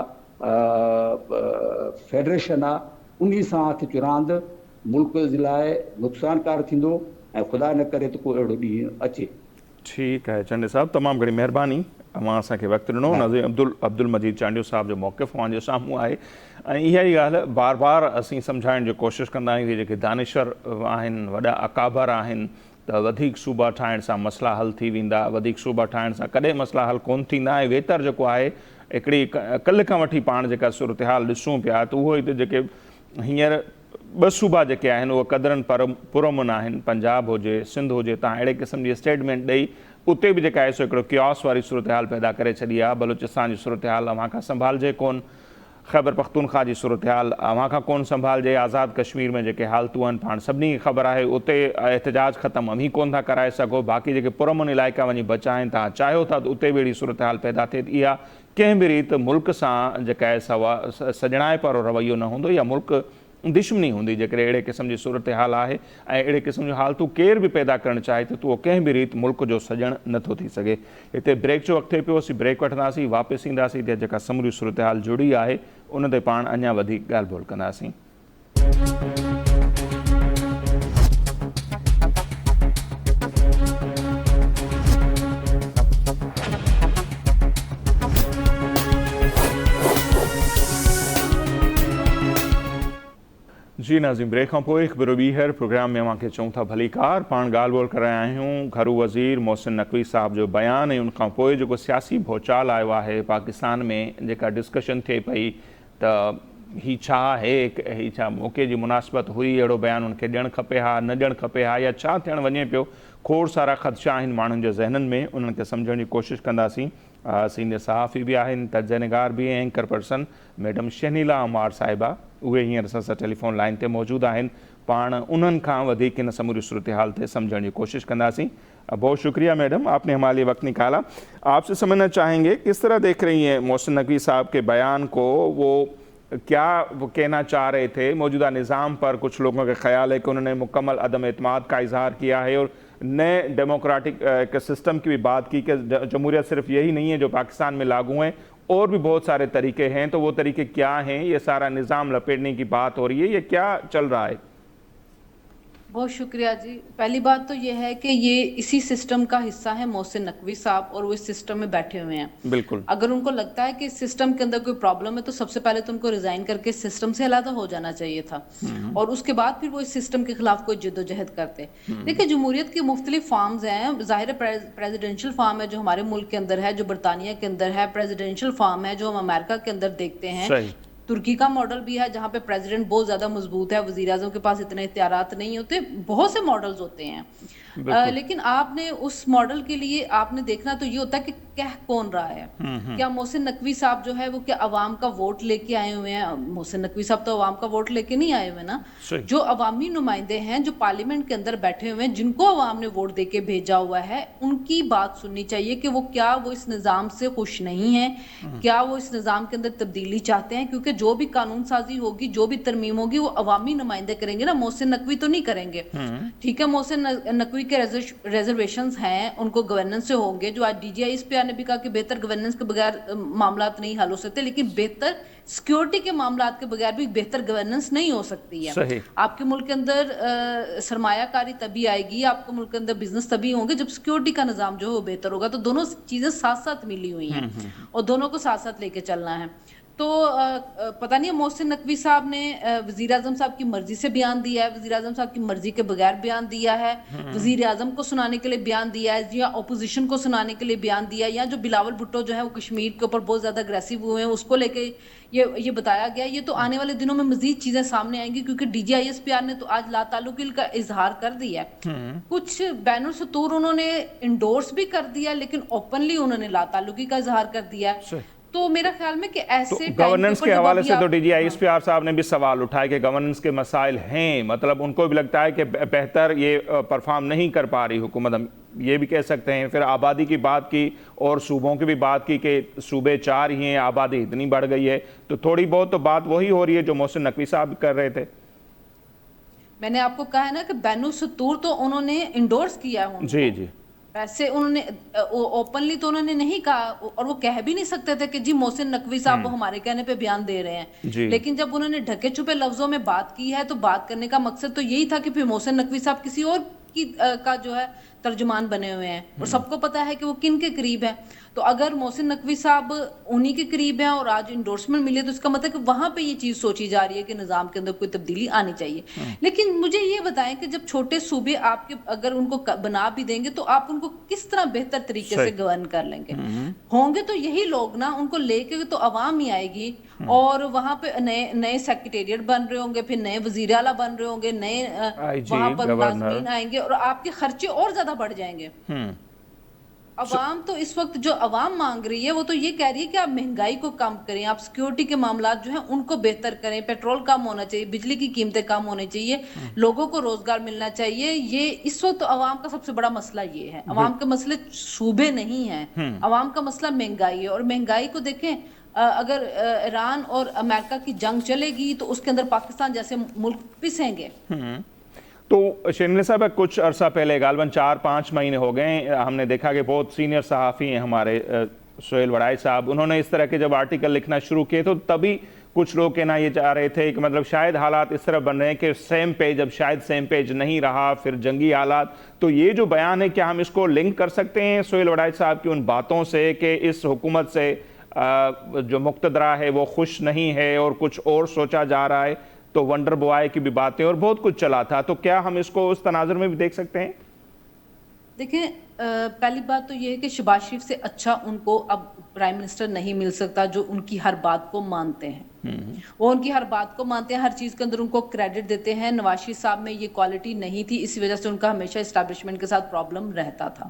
फेडरेशन आहे उन सां हथ चुरांद मुल्क जे लाइ नुक़सानकार थींदो ऐं ख़ुदा न करे त को अहिड़ो ॾींहुं अचे ठीकु आहे चंडे साहब तमामु घणी महिरबानी अव्हां असांखे वक़्तु ॾिनो नज़ीर अब्दुल मजीद चांडियो साहब जो मौक़िफ़ अव्हांजे साम्हूं आहे ऐं इहा ई ॻाल्हि बार बार असीं सम्झाइण जी कोशिशि कंदा आहियूं जेके दानिशर आहिनि वॾा अकाबर आहिनि त वधीक सूबा ठाहिण सां मसइला हल थी वेंदा वधीक सूबा ठाहिण सां कॾहिं मसइला हल कोन थींदा ऐं वेतर जेको आहे हिकिड़ी कल्ह खां वठी पाण जेका सूरत हाल ॾिसूं पिया त उहो ई त जेके हींअर ॿ सूबा जेके आहिनि उहे क़दरनि पुरअमन आहिनि पंजाब हुजे सिंध हुजे तव्हां अहिड़े क़िस्म जी स्टेटमेंट ॾेई उते बि जेका आहे सो हिकिड़ो क्यास वारी सूरत हाल पैदा करे छॾी आहे बलूचिस्तान जी सूरत हाल अव्हां खां संभालजे कोन ख़ैबर पख्तूनख्वा जी सूरत हाल अव्हां खां कोन संभालजे आज़ादु कश्मीर में जेके हालतूं आहिनि पाण सभिनी खे ख़बर आहे उते एहतिजाज ख़तमु अमी कोन था कराए सघो बाक़ी जेके पुरअमन इलाइक़ा वञी बचा आहिनि तव्हां चाहियो था त उते बि अहिड़ी सूरत हाल पैदा थिए इहा कंहिं बि रीति मुल्क सां जेका आहे सॼणाइप वारो रवैयो न हूंदो या मुल्क दुश्मनी हूंदी जेकॾहिं अहिड़े क़िस्म जी सूरत हाल आहे ऐं अहिड़े क़िस्म जूं हालतूं केर बि पैदा करणु चाहे त उहो कंहिं बि रीति मुल्क जो सॼणु नथो थी सघे हिते ब्रेक जो वक़्तु थिए पियो असीं ब्रेक वठंदासीं वापसि ईंदासीं त जेका समूरी सूरत हाल जुड़ी आहे उन ते पाण अञा वधीक ॻाल्हि ॿोल कंदासीं जी नाज़िम ब्रेक खां पोइ हिकु ॿीहर प्रोग्राम में अव्हांखे चऊं था भली कार पाण ॻाल्हि ॿोल करे आया आहियूं घरू वज़ीर मोहसिन नक़वी साहब जो बयानु ऐं उनखां पोइ जेको सियासी भौचाल आयो आहे पाकिस्तान में जेका डिस्कशन थिए पई त ही छा आहे ही छा मौक़े जी मुनासिबत हुई अहिड़ो बयानु उनखे ॾियणु खपे हा न ॾियणु खपे हा या छा थियणु वञे पियो खोड़ सारा ख़दशा आहिनि माण्हुनि जे ज़हननि में उन्हनि खे सम्झण जी कोशिशि कंदासीं सीनियर सहाफ़ी बि आहिनि तर्जनिगार बि एंकर पर्सन मैडम शहनीला अमार साहिबा उहे हींअर असां सां टेलीफोन लाइन ते मौजूदु आहिनि पाण उन्हनि खां वधीक हिन समूरी सूरत हाल ते सम्झण जी कोशिशि कंदासीं बहुत शुक्रिया मैडम आपने हमारे लिए वक्त निकाला आपसे समझना चाहेंगे किस तरह देख रही हैं मोहसिन नक़वी साहब के बयान को वो क्या वो कहना चाह रहे थे मौजूदा निज़ाम पर कुछ लोगों का ख्याल है कि उन्होंने मुकम्मल अदम एतमाद का इजहार किया है और नए डेमोक्रेटिक के सिस्टम की भी बात की कि जमहूरियत सिर्फ यही नहीं है जो पाकिस्तान में लागू हैं और भी बहुत सारे तरीके हैं तो वो तरीके क्या हैं ये सारा निज़ाम लपेटने की बात हो रही है ये क्या चल रहा है بہت شکریہ جی. پہلی بات تو یہ ہے کہ یہ اسی سسٹم کا حصہ ہے محسن نقوی صاحب، اور وہ اس سسٹم میں بیٹھے ہوئے ہیں. بالکل. اگر ان کو لگتا ہے کہ اس سسٹم کے اندر کوئی پرابلم ہے تو سب سے پہلے تو ان کو ریزائن کر کے اس سسٹم سے علیحدہ ہو جانا چاہیے تھا، اور اس کے بعد پھر وہ اس سسٹم کے خلاف کوئی جد و جہد کرتے. دیکھیں جمہوریت کی مختلف فارمز ہیں. ظاہر پریزیڈنشل فارم ہے جو ہمارے ملک کے اندر ہے، جو برطانیہ کے اندر ہے. پریزیڈنشل فارم ہے جو ہم امریکہ کے اندر دیکھتے ہیں. صحیح. ترکی کا ماڈل بھی ہے جہاں پہ پریزیڈنٹ بہت زیادہ مضبوط ہے، وزیر اعظم کے پاس اتنے اختیارات نہیں ہوتے. بہت سے ماڈلز ہوتے ہیں. لیکن آپ نے اس ماڈل کے لیے آپ نے دیکھنا تو یہ ہوتا ہے کہ کہہ کون رہا ہے. کیا محسن نقوی صاحب جو ہے وہ کیا عوام کا ووٹ لے کے آئے ہوئے ہیں؟ محسن نقوی صاحب تو عوام کا ووٹ لے کے نہیں آئے ہوئے نا. جو عوامی نمائندے ہیں جو پارلیمنٹ کے اندر بیٹھے ہوئے ہیں، جن کو عوام نے ووٹ دے کے بھیجا ہوا ہے، ان کی بات سننی چاہیے کہ وہ اس نظام سے خوش نہیں ہیں، کیا وہ اس نظام کے اندر تبدیلی چاہتے ہیں. کیونکہ جو بھی قانون سازی ہوگی، جو بھی ترمیم ہوگی، وہ عوامی نمائندے کریں گے نا، محسن نقوی تو نہیں کریں گے. ٹھیک ہے، محسن نقوی کے ریزرویشنز ہیں، ان کو گورننس سے ہوں گے. جو آج D G I S P نے بھی کہا کہ بہتر گورننس کے بغیر معاملات نہیں حل ہو سکتے، لیکن بہتر سیکیورٹی کے معاملات کے بغیر بھی بہتر گورننس نہیں ہو سکتی ہے. صحیح. آپ کے ملک کے اندر سرمایہ کاری تبھی آئے گی، آپ کے ملک کے اندر بزنس تبھی ہوں گے جب سیکیورٹی کا نظام جو ہے وہ بہتر ہوگا. تو دونوں چیزیں ساتھ ساتھ ملی ہوئی ہیں اور دونوں کو ساتھ ساتھ لے کے چلنا ہے. تو پتہ نہیں محسن نقوی صاحب نے وزیر اعظم صاحب کی مرضی سے بیان دیا ہے، وزیر اعظم صاحب کی مرضی کے بغیر بیان دیا ہے، وزیر اعظم کو سنانے کے لیے بیان دیا ہے، یا اپوزیشن کو سنانے کے لیے بیان دیا ہے، یا جو بلاول بھٹو جو ہے وہ کشمیر کے اوپر بہت زیادہ اگریسو ہوئے ہیں اس کو لے کے یہ بتایا گیا. یہ تو آنے والے دنوں میں مزید چیزیں سامنے آئیں گی، کیونکہ D G I S P R نے تو آج لا تعلقی کا اظہار کر دیا ہے. کچھ بین السطور انہوں نے انڈورس بھی کر دیا، لیکن اوپنلی انہوں نے لا تعلقی کا اظہار کر دیا ہے. تو میرا خیال میں کہ ایسے گورننس کے حوالے سے تو D G I S P R صاحب نے بھی سوال اٹھایا کہ گورننس کے مسائل ہیں، مطلب ان کو بھی لگتا ہے کہ بہتر یہ پرفارم نہیں کر پا رہی حکومت. ہم یہ بھی کہہ سکتے ہیں. پھر آبادی کی بات کی اور صوبوں کی بھی بات کی کہ صوبے 4 ہی ہیں، آبادی اتنی بڑھ گئی ہے. تو تھوڑی بہت تو بات وہی ہو رہی ہے جو محسن نقوی صاحب کر رہے تھے. میں نے آپ کو کہا ہے نا کہ بین السطور تو انہوں نے انڈورس کیا ہے. جی جی. ویسے انہوں نے اوپنلی تو انہوں نے نہیں کہا، اور وہ کہہ بھی نہیں سکتے تھے کہ جی محسن نقوی صاحب وہ ہمارے کہنے پہ بیان دے رہے ہیں. لیکن جب انہوں نے ڈھکے چھپے لفظوں میں بات کی ہے تو بات کرنے کا مقصد تو یہی تھا کہ پھر محسن نقوی صاحب کسی اور کا جو ہے ترجمان بنے ہوئے ہیں، اور سب کو پتا ہے کہ وہ کن کے قریب ہیں. تو اگر محسن نقوی صاحب انہی کے قریب ہیں اور آج انڈورسمنٹ ملی، تو اس کا مطلب کہ وہاں پہ یہ چیز سوچی جا رہی ہے کہ نظام کے اندر کوئی تبدیلی آنی چاہیے. لیکن مجھے یہ بتائیں کہ جب چھوٹے صوبے آپ کے اگر ان کو بنا بھی دیں گے تو آپ ان کو کس طرح بہتر طریقے سے گورن کر لیں گے؟ ہوں گے تو یہی لوگ نا، ان کو لے کے تو عوام ہی آئے گی، اور وہاں پہ نئے سیکریٹریٹ بن رہے ہوں گے، پھر نئے وزیر اعلیٰ بن رہے ہوں گے، نئے وہاں پر ملازمین آئیں گے، اور آپ کے خرچے اور زیادہ بڑھ جائیں گے. عوام تو اس وقت جو عوام مانگ رہی ہے وہ تو یہ کہہ رہی ہے کہ آپ مہنگائی کو کم کریں، آپ سیکیورٹی کے معاملات جو ہیں ان کو بہتر کریں، پیٹرول کم ہونا چاہیے، بجلی کی قیمتیں کم ہونی چاہیے، لوگوں کو روزگار ملنا چاہیے. یہ اس وقت عوام کا سب سے بڑا مسئلہ یہ ہے. عوام کے مسئلے صوبے نہیں ہیں، عوام کا مسئلہ مہنگائی ہے. اور مہنگائی کو دیکھیں، اگر ایران اور امریکہ کی جنگ چلے گی تو اس کے اندر پاکستان جیسے ملک پسیں گے. تو شرمیلا صاحب کچھ عرصہ پہلے غالباً 4-5 مہینے ہو گئے، ہم نے دیکھا کہ بہت سینئر صحافی ہیں ہمارے سہیل وڑائی صاحب، انہوں نے اس طرح کے جب آرٹیکل لکھنا شروع کیے تو تبھی کچھ لوگ کہنا یہ چاہ رہے تھے کہ مطلب شاید حالات اس طرح بن رہے ہیں کہ سیم پیج، اب شاید سیم پیج نہیں رہا، پھر جنگی حالات. تو یہ جو بیان ہے کیا ہم اس کو لنک کر سکتے ہیں سہیل وڑائی صاحب کی ان باتوں سے کہ اس حکومت سے جو مقتدرہ ہے وہ خوش نہیں ہے اور کچھ اور سوچا جا رہا ہے؟ تو ونڈر بوائے کی بھی باتیں اور بہت کچھ چلا تھا. تو کیا ہم اس کو اس تناظر میں بھی دیکھ سکتے ہیں؟ دیکھیں، پہلی بات تو یہ ہے کہ شہباز شریف سے اچھا ان کو اب پرائم منسٹر نہیں مل سکتا جو ان کی ہر بات کو مانتے ہیں. وہ ان کی ہر بات کو مانتے ہیں، ہر چیز کے اندر ان کو کریڈٹ دیتے ہیں. نواز شریف صاحب میں یہ کوالٹی نہیں تھی، اسی وجہ سے ان کا ہمیشہ اسٹیبلشمنٹ کے ساتھ پرابلم رہتا تھا.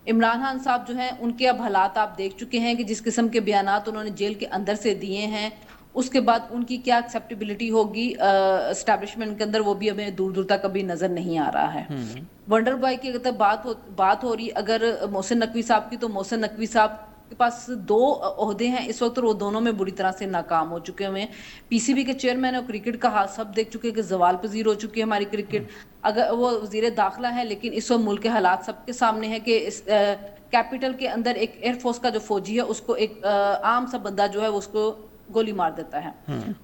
عمران خان صاحب جو ہیں ان کے اب حالات آپ دیکھ چکے ہیں کہ جس قسم کے بیانات انہوں نے جیل کے اندر سے دیے ہیں، اس کے بعد ان کی کیا ایکسیپٹیبلٹی ہوگی اسٹیبلشمنٹ کے اندر، وہ بھی ہمیں دور دور تک ابھی نظر نہیں آ رہا ہے. ونڈر بوائے کی اگر بات ہو رہی اگر محسن نقوی صاحب کی، تو محسن نقوی صاحب کے پاس 2 عہدے ہیں اس وقت، اور وہ دونوں میں بری طرح سے ناکام ہو چکے ہوئے ہیں. پی سی بی کے چیئرمین اور کرکٹ کا حال سب دیکھ چکے کہ زوال پذیر ہو چکی ہے ہماری کرکٹ. اگر وہ وزیر داخلہ ہے، لیکن اس وقت ملک کے حالات سب کے سامنے ہیں کہ کیپٹل کے اندر ایک ایئر فورس کا جو فوجی ہے اس کو ایک عام سا بندہ جو ہے اس کو गोली मार देता है।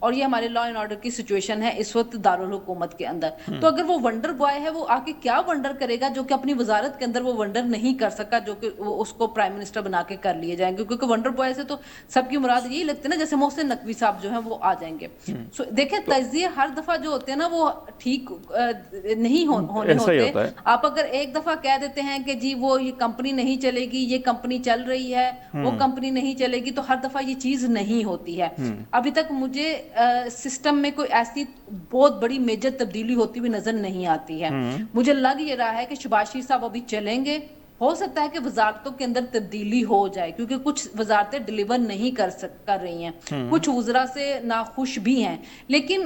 और ये हमारे लॉ एंड ऑर्डर की सिचुएशन है इस वक्त दारुल हुकूमत के अंदर। तो अगर वो वंडर बॉय है, वो आके क्या वंडर करेगा जो कि अपनी वजारत के अंदर वो वंडर नहीं कर सका, जो कि वो उसको प्राइम मिनिस्टर बना के कर लिए जाएंगे, क्योंकि वंडर बॉय से तो सबकी मुराद यही लगती है ना, जैसे मोहसिन नकवी साहब जो है वो आ जाएंगे। सो देखें, तज्जिए हर दफा जो होते हैं ना वो ठीक नहीं होने होते। आप अगर एक दफा कह देते हैं कि जी वो ये कंपनी नहीं चलेगी, ये कंपनी चल रही है, वो कंपनी नहीं चलेगी, तो हर दफा ये चीज नहीं होती है। अभी तक मुझे सिस्टम में कोई ऐसी बहुत बड़ी मेजर तब्दीली होती हुई नजर नहीं आती है। मुझे लग ये रहा है कि शहबाज शरीफ साहब अभी चलेंगे, हो सकता है कि वजारतों के अंदर तब्दीली हो जाए, क्योंकि कुछ वजारतें डिलीवर नहीं कर रही हैं, कुछ वज़रा से नाखुश भी हैं। लेकिन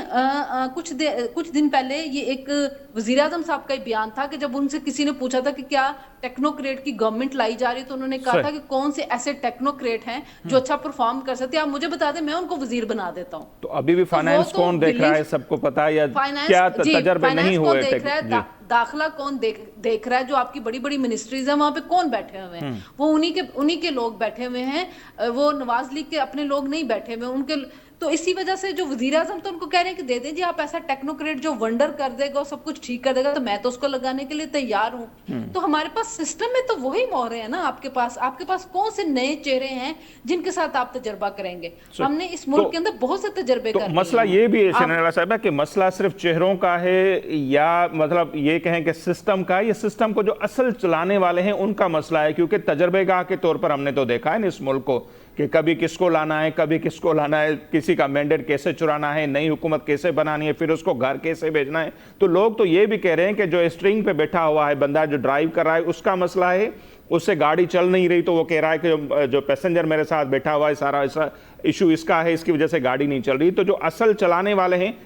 कुछ दिन पहले ये एक वज़ीर आज़म साहब का ही बयान था कि जब उनसे किसी ने पूछा था कि क्या टेक्नोक्रेट की गवर्नमेंट लाई जा रही है, तो उन्होंने कहा था कि कौन से ऐसे टेक्नोक्रेट हैं जो अच्छा परफॉर्म कर सकते हैं, आप मुझे बता दें, मैं उनको वजीर बना देता हूँ। तो अभी भी फाइनेंस कौन देख रहा है, सबको पता है, या क्या तजर्बे नहीं हुए? दाखिला कौन देख रहा है? जो आपकी बड़ी बड़ी मिनिस्ट्रीज हैं वहां पे कौन बैठे हुए हैं? वो उन्हीं के लोग बैठे हुए हैं, वो नवाज लीग के अपने लोग नहीं बैठे हुए उनके। तो इसी वजह से जो वजीर आजम तो उनको कह रहे हैं कि दे दें जी आप ऐसा टेक्नोक्रेट जो वंडर कर देगा और सब कुछ ठीक कर देगा, तो मैं तो उसको लगाने के लिए तैयार हूँ। तो हमारे पास सिस्टम में तो वही मोहरे हैं ना। आपके पास कौन से नए चेहरे हैं जिनके साथ आप तजर्बा करेंगे? हमने इस मुल्क के अंदर बहुत से तजर्बे कर लिए। मसला ये भी है कि मसला सिर्फ चेहरों का है, या मतलब ये कहें कि सिस्टम का, ये सिस्टम को जो असल चलाने वाले हैं उनका मसला है। क्योंकि तजर्बेगाह के तौर पर हमने तो देखा है ना इस मुल्क को कि कभी किसको लाना है, कभी किसको लाना है, किसी का मैंडेट कैसे चुराना है, नई हुकूमत कैसे बनानी है, फिर उसको घर कैसे भेजना है। तो लोग तो ये भी कह रहे हैं कि जो स्ट्रिंग पे बैठा हुआ है बंदा, जो ड्राइव कर रहा है, उसका मसला है, उससे गाड़ी चल नहीं रही, तो वो कह रहा है कि जो पैसेंजर मेरे साथ बैठा हुआ है सारा ऐसा इशू इसका है, इसकी वजह से गाड़ी नहीं चल रही। तो जो असल चलाने वाले हैं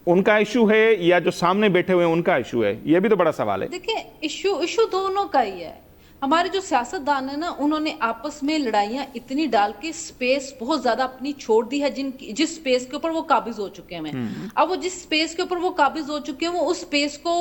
उनका इशू है या जो सामने बैठे हुए हैं उनका इशू है? ये भी तो बड़ा सवाल है। देखिए, इशू दोनों का ही है। हमारे जो सियासतदान है ना, उन्होंने आपस में लड़ाइयां इतनी डाल के स्पेस बहुत ज्यादा अपनी छोड़ दी है, जिस स्पेस के ऊपर वो काबिज हो चुके हैं। अब वो जिस स्पेस के ऊपर वो काबिज हो चुके हैं, वो उस स्पेस को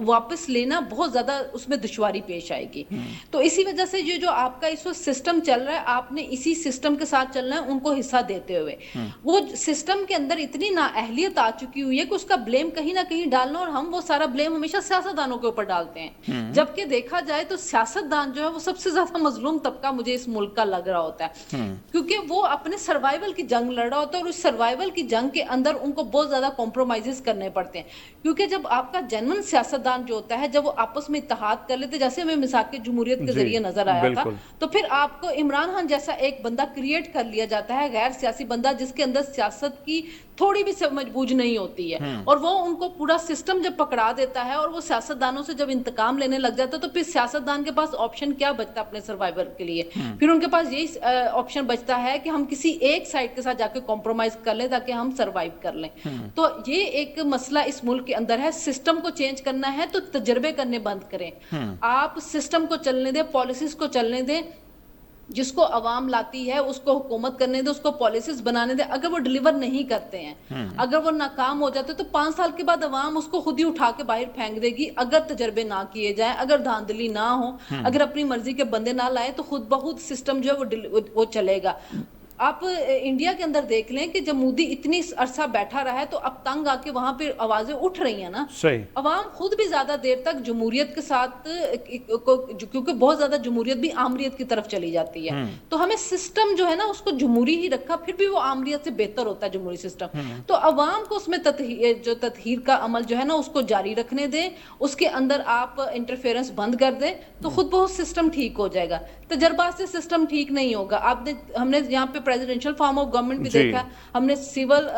वापस लेना बहुत ज्यादा उसमें दुश्वारी पेश आएगी। तो इसी वजह से ये जो आपका इस वक्त सिस्टम चल रहा है, आपने इसी सिस्टम के साथ चलना है, उनको हिस्सा देते हुए। वो सिस्टम के अंदर इतनी नाअहलियत आ चुकी हुई है कि उसका ब्लेम कहीं ना कहीं डालना, और हम वो सारा ब्लेम हमेशा सियासतदानों के ऊपर डालते हैं। जबकि देखा जाए तो सियासतदान जो है वो सबसे ज्यादा मजलूम तबका मुझे इस मुल्क का लग रहा होता है, क्योंकि वो अपने सर्वाइवल की जंग लड़ रहा होता है, और उस सर्वाइवल की जंग के अंदर उनको बहुत ज्यादा कॉम्प्रोमाइजेस करने पड़ते हैं। क्योंकि जब आपका जेन्युइन सियासतदान जो होता है, जब वो आपस में इत्तेहाद कर लेते, जैसे हमें मिसाक जमहूरियत के जरिए नजर आया था, तो फिर आपको इमरान खान जैसा एक बंदा क्रिएट कर लिया जाता है, गैर सियासी बंदा, जिसके अंदर सियासत की थोड़ी भी समझबूझ नहीं होती है, और वो उनको पूरा सिस्टम जब पकड़ा देता है और वो सियासतदानों से जब इंतकाम लेने लग जाता है, तो फिर सियासतदान के पास ऑप्शन क्या बचता अपने सर्वाइवल के लिए? फिर उनके पास यही ऑप्शन बचता है कि हम किसी एक साइड के साथ जाके कॉम्प्रोमाइज कर लें ताकि हम सरवाइव कर लें। तो ये एक मसला इस मुल्क के अंदर है। सिस्टम को चेंज करना है तो तजर्बे करने बंद करें। आप सिस्टम को चलने दें, पॉलिसीज को चलने दें, जिसको अवाम लाती है उसको हुकूमत करने दे, उसको पॉलिसीज बनाने दे। अगर वो डिलीवर नहीं करते हैं, अगर वो नाकाम हो जाते, तो 5 साल के बाद अवाम उसको खुद ही उठा के बाहर फेंक देगी। अगर तजर्बे ना किए जाए, अगर धांधली ना हो, अगर अपनी मर्जी के बंदे ना लाए, तो खुद ब खुद सिस्टम जो है वो चलेगा। आप इंडिया के अंदर देख लें कि जब मोदी इतनी अरसा बैठा रहा है, तो अब तंग आके वहां पे आवाजें उठ रही हैं ना। सही। अवाम खुद भी ज्यादा देर तक जमहूरियत के साथ, क्योंकि बहुत ज्यादा जमहूरियत भी आमरीत की तरफ चली जाती है, तो हमें सिस्टम जो है ना उसको जमहूरी ही रखा, फिर भी वो आमरीत से बेहतर होता है जमहूरी सिस्टम। तो अवाम को उसमें जो तत्हीर का अमल जो है ना उसको जारी रखने दें, उसके अंदर आप इंटरफेरेंस बंद कर दें, तो खुद बहुत सिस्टम ठीक हो जाएगा। तजर्बा से सिस्टम ठीक नहीं होगा। हमने यहाँ पे प्रेसिडेंशियल फॉर्म ऑफ गवर्नमेंट भी देखा है, हमने सिविल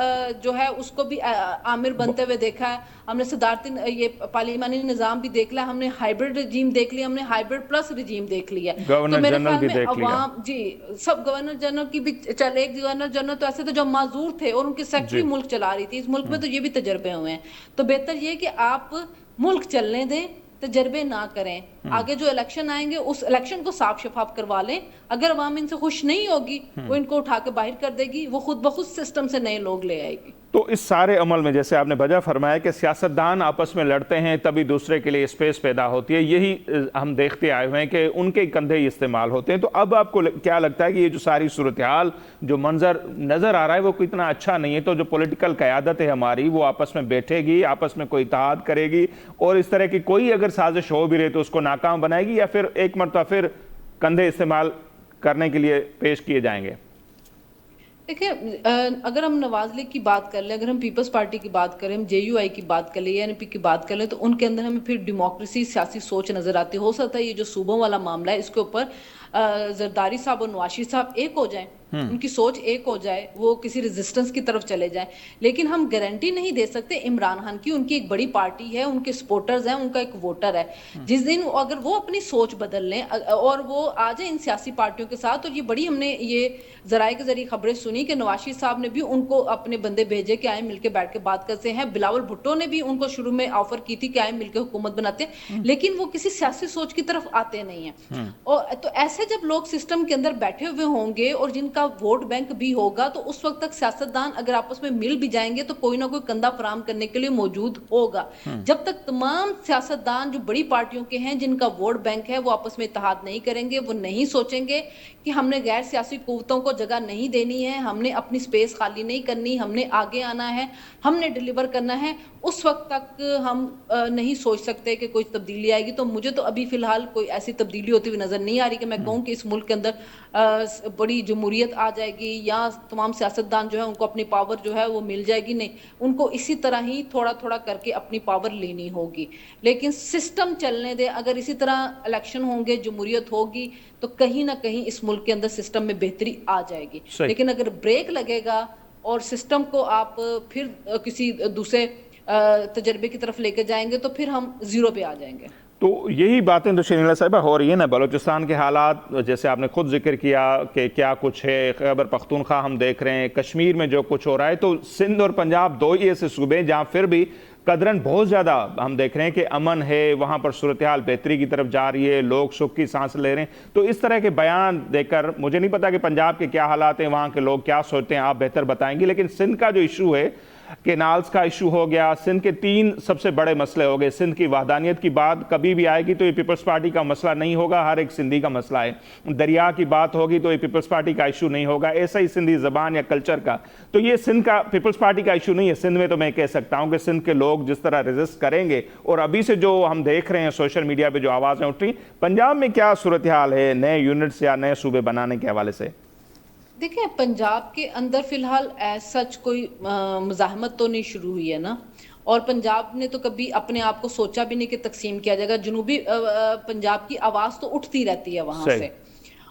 जो है उसको भी आमिर बनते हुए देखा है, हमने सदारती ये पार्लिमानी निजाम भी देख लिया, हमने हाइब्रिड रजीम देख लिया, हमने हाइब्रिड प्लस रजीम देख लिया। तो मेरे ख्याल में अवाम जी सब गवर्नर जनरल की भी चल, एक गवर्नर जनरल तो ऐसे थे जो माजूर थे और उनकी सेक्रेटरी मुल्क चला रही थी। इस मुल्क में तो ये भी तजर्बे हुए हैं। तो बेहतर ये कि आप मुल्क चलने दें, तजर्बे ना करें। आगे जो इलेक्शन आएंगे उस इलेक्शन को साफ शफाफ करवा लें। अगर अवाम इनसे खुश नहीं होगी, वो इनको उठा के बाहर कर देगी, वो खुद ब खुद सिस्टम से नए लोग ले आएगी। تو اس سارے عمل میں جیسے آپ نے وجہ فرمایا کہ سیاستدان آپس میں لڑتے ہیں تبھی دوسرے کے لیے اسپیس پیدا ہوتی ہے، یہی ہم دیکھتے آئے ہوئے ہیں کہ ان کے کندھے ہی استعمال ہوتے ہیں. تو اب آپ کو کیا لگتا ہے کہ یہ جو ساری صورتحال جو منظر نظر آ رہا ہے وہ اتنا اچھا نہیں ہے، تو جو پولیٹیکل قیادت ہے ہماری وہ آپس میں بیٹھے گی، آپس میں کوئی اتحاد کرے گی اور اس طرح کی کوئی اگر سازش ہو بھی رہے تو اس کو ناکام بنائے گی، یا پھر ایک مرتبہ پھر کندھے استعمال کرنے کے لیے پیش کیے جائیں گے؟ دیکھیں، اگر ہم نواز لیگ کی بات کر لیں، اگر ہم پیپلز پارٹی کی بات کریں، ہم جے یو آئی کی بات کر لیں، این پی کی بات کر لیں، تو ان کے اندر ہمیں پھر ڈیموکریسی، سیاسی سوچ نظر آتی. ہو سکتا ہے یہ جو صوبوں والا معاملہ ہے اس کے اوپر زرداری صاحب اور نواز شریف صاحب ایک ہو جائیں، ان کی سوچ ایک ہو جائے، وہ کسی ریزسٹنس کی طرف چلے جائیں. لیکن ہم گارنٹی نہیں دے سکتے عمران خان کی، ان کی ایک بڑی پارٹی ہے، ان کے سپورٹرز ہیں، ان کا ایک ووٹر ہے. جس دن اگر وہ اپنی سوچ بدل لیں اور وہ آ جائیں ان سیاسی پارٹیوں کے ساتھ، اور یہ بڑی ہم نے یہ ذرائع کے ذریعے خبریں سنی کہ نواز شریف صاحب نے بھی ان کو اپنے بندے بھیجے کہ آئیں مل کے بیٹھ کے بات کرتے ہیں. بلاول بھٹو نے بھی ان کو شروع میں آفر کی تھی کہ آئیں مل کے حکومت بناتے ہیں، لیکن وہ کسی سیاسی سوچ کی طرف آتے نہیں ہیں. اور تو ایسے جب لوگ سسٹم کے اندر بیٹھے ہوئے ہوں گے اور جن کا ووٹ بینک بھی ہوگا، تو اس وقت تک سیاستدان اگر آپس میں مل بھی جائیں گے تو کوئی نہ کوئی کندھا فراہم کرنے کے لیے موجود ہوگا. جب تک تمام سیاستدان جو بڑی پارٹیوں کے ہیں جن کا ووٹ بینک ہے وہ آپس میں اتحاد نہیں کریں گے، وہ نہیں سوچیں گے کہ ہم نے غیر سیاسی قوتوں کو جگہ نہیں دینی ہے، ہم نے اپنی سپیس خالی نہیں کرنی، ہم نے آگے آنا ہے، ہم نے ڈیلیور کرنا ہے، اس وقت تک ہم نہیں سوچ سکتے کہ کوئی تبدیلی آئے گی. تو مجھے تو ابھی فی الحال کوئی ایسی تبدیلی ہوتی ہوئی نظر نہیں آ رہی کہ میں کہوں کہ اس ملک کے اندر بڑی جمہوریت آ جائے گی یا تمام سیاستدان جو ہے ان کو اپنی پاور جو ہے وہ مل جائے گی. نہیں، ان کو اسی طرح ہی تھوڑا تھوڑا کر کے اپنی پاور لینی ہوگی. لیکن سسٹم چلنے دے، اگر اسی طرح الیکشن ہوں گے، جمہوریت ہوگی، تو کہیں نہ کہیں اس ملک کے اندر سسٹم میں بہتری آ جائے گی. لیکن اگر بریک لگے گا اور سسٹم کو آپ پھر کسی دوسرے تجربے کی طرف لے کے جائیں گے تو پھر ہم زیرو پہ آ جائیں گے. تو یہی باتیں تو شرمیلا صاحبہ ہو رہی ہیں نا. بلوچستان کے حالات جیسے آپ نے خود ذکر کیا کہ کیا کچھ ہے، خیبر پختونخوا ہم دیکھ رہے ہیں، کشمیر میں جو کچھ ہو رہا ہے، تو سندھ اور پنجاب دو ہی ایسے صوبے ہیں جہاں پھر بھی قدرن بہت زیادہ ہم دیکھ رہے ہیں کہ امن ہے، وہاں پر صورتحال بہتری کی طرف جا رہی ہے، لوگ سکھ کی سانس لے رہے ہیں. تو اس طرح کے بیان دے کر مجھے نہیں پتا کہ پنجاب کے کیا حالات ہیں، وہاں کے لوگ کیا سوچتے ہیں، آپ بہتر بتائیں گے. لیکن سندھ کا جو ایشو ہے، کینالز کا ایشو ہو گیا، سندھ کے 3 سب سے بڑے مسئلے ہو گئے. سندھ کی وحدانیت کی بات کبھی بھی آئے گی تو یہ پیپلز پارٹی کا مسئلہ نہیں ہوگا، ہر ایک سندھی کا مسئلہ ہے. دریا کی بات ہوگی تو یہ پیپلز پارٹی کا ایشو نہیں ہوگا، ایسا ہی سندھی زبان یا کلچر کا. تو یہ سندھ کا پیپلز پارٹی کا ایشو نہیں ہے. سندھ میں تو میں کہہ سکتا ہوں کہ سندھ کے لوگ جس طرح ریزسٹ کریں گے، اور ابھی سے جو ہم دیکھ رہے ہیں سوشل میڈیا پہ جو آوازیں اٹھ رہی ہیں، پنجاب میں کیا صورتحال ہے نئے یونٹس یا نئے صوبے بنانے کے حوالے سے؟ دیکھیں، پنجاب کے اندر فی الحال ایز سچ کوئی مزاحمت تو نہیں شروع ہوئی ہے نا، اور پنجاب نے تو کبھی اپنے آپ کو سوچا بھی نہیں کہ تقسیم کیا جائے گا. جنوبی پنجاب کی آواز تو اٹھتی رہتی ہے وہاں سے،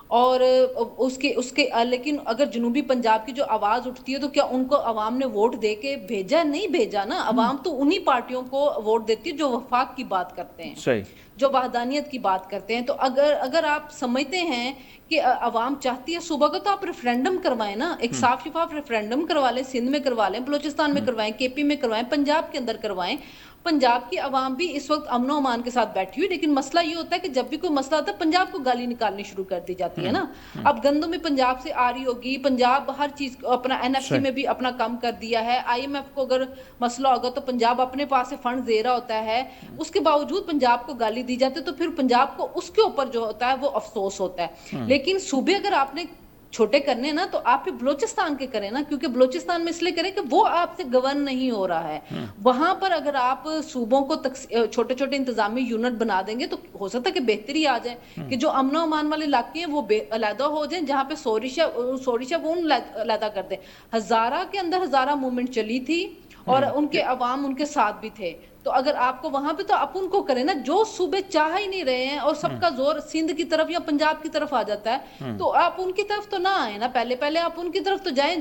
اور اس کے لیکن اگر جنوبی پنجاب کی جو آواز اٹھتی ہے تو کیا ان کو عوام نے ووٹ دے کے بھیجا؟ نہیں بھیجا نا. عوام تو انہی پارٹیوں کو ووٹ دیتی ہے جو وفاق کی بات کرتے ہیں، جو وحدانیت کی بات کرتے ہیں. تو اگر آپ سمجھتے ہیں کہ عوام چاہتی ہے صوبہ کو، تو آپ ریفرینڈم کروائیں نا، ایک صاف شفاف ریفرینڈم کروا لیں. سندھ میں کروا لیں، بلوچستان میں کروائیں، کے پی میں کروائیں، پنجاب کے اندر کروائیں. پنجاب کی عوام بھی اس وقت امن و امان کے ساتھ بیٹھی ہوئی، لیکن مسئلہ یہ ہوتا ہے کہ جب بھی کوئی مسئلہ ہوتا ہے پنجاب کو گالی نکالنی شروع کر دی جاتی ہے نا. اب گندم بھی پنجاب سے آ رہی ہوگی، پنجاب ہر چیز اپنا NFC میں بھی اپنا کام کر دیا ہے. IMF کو اگر مسئلہ ہوگا تو پنجاب اپنے پاس سے فنڈ دے رہا ہوتا ہے، اس کے باوجود پنجاب کو گالی دی جاتی ہے. تو پھر پنجاب کو اس کے اوپر جو ہوتا ہے وہ افسوس ہوتا ہے. لیکن صوبے اگر آپ نے چھوٹے کرنے نا تو آپ پھر بلوچستان کے کریں نا، کیونکہ بلوچستان میں اس لیے کریں کہ وہ آپ سے گورن نہیں ہو رہا ہے. وہاں پر اگر آپ صوبوں کو چھوٹے چھوٹے انتظامی یونٹ بنا دیں گے تو ہو سکتا ہے کہ بہتری آ جائے، کہ جو امن و امان والے علاقے ہیں وہ علیحدہ ہو جائیں، جہاں پہ سوریشا وہ علیحدہ کر دیں. ہزارہ کے اندر ہزارہ موومنٹ چلی تھی اور ان کے عوام ان کے ساتھ بھی تھے. تو اگر آپ کو وہاں پہ، تو آپ ان کو کریں نا. جو صوبے چاہ ہی نہیں رہے ہیں اور سب کا زور سندھ کی طرف یا پنجاب کی طرف آ جاتا ہے، تو آپ ان کی طرف تو نہ آئیں نا. پہلے آپ ان کی طرف تو جائیں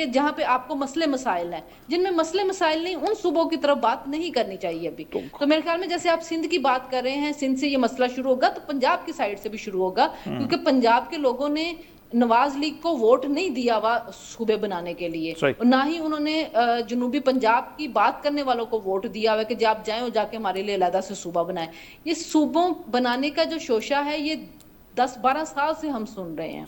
جہاں پہ آپ کو مسئلے مسائل ہیں. جن میں مسئلے مسائل نہیں، ان صوبوں کی طرف بات نہیں کرنی چاہیے ابھی. تو میرے خیال میں جیسے آپ سندھ کی بات کر رہے ہیں، سندھ سے یہ مسئلہ شروع ہوگا تو پنجاب کی سائڈ سے بھی شروع ہوگا، کیونکہ پنجاب کے لوگوں نے نواز لیگ کو ووٹ نہیں دیا ہوا صوبے بنانے کے لیے، اور نہ ہی انہوں نے جنوبی پنجاب کی بات کرنے والوں کو ووٹ دیا ہوا کہ آپ جائیں اور جا کے ہمارے لیے علیحدہ سے صوبہ بنائیں. یہ صوبوں بنانے کا جو شوشہ ہے، یہ 10-12 سال سے ہم سن رہے ہیں.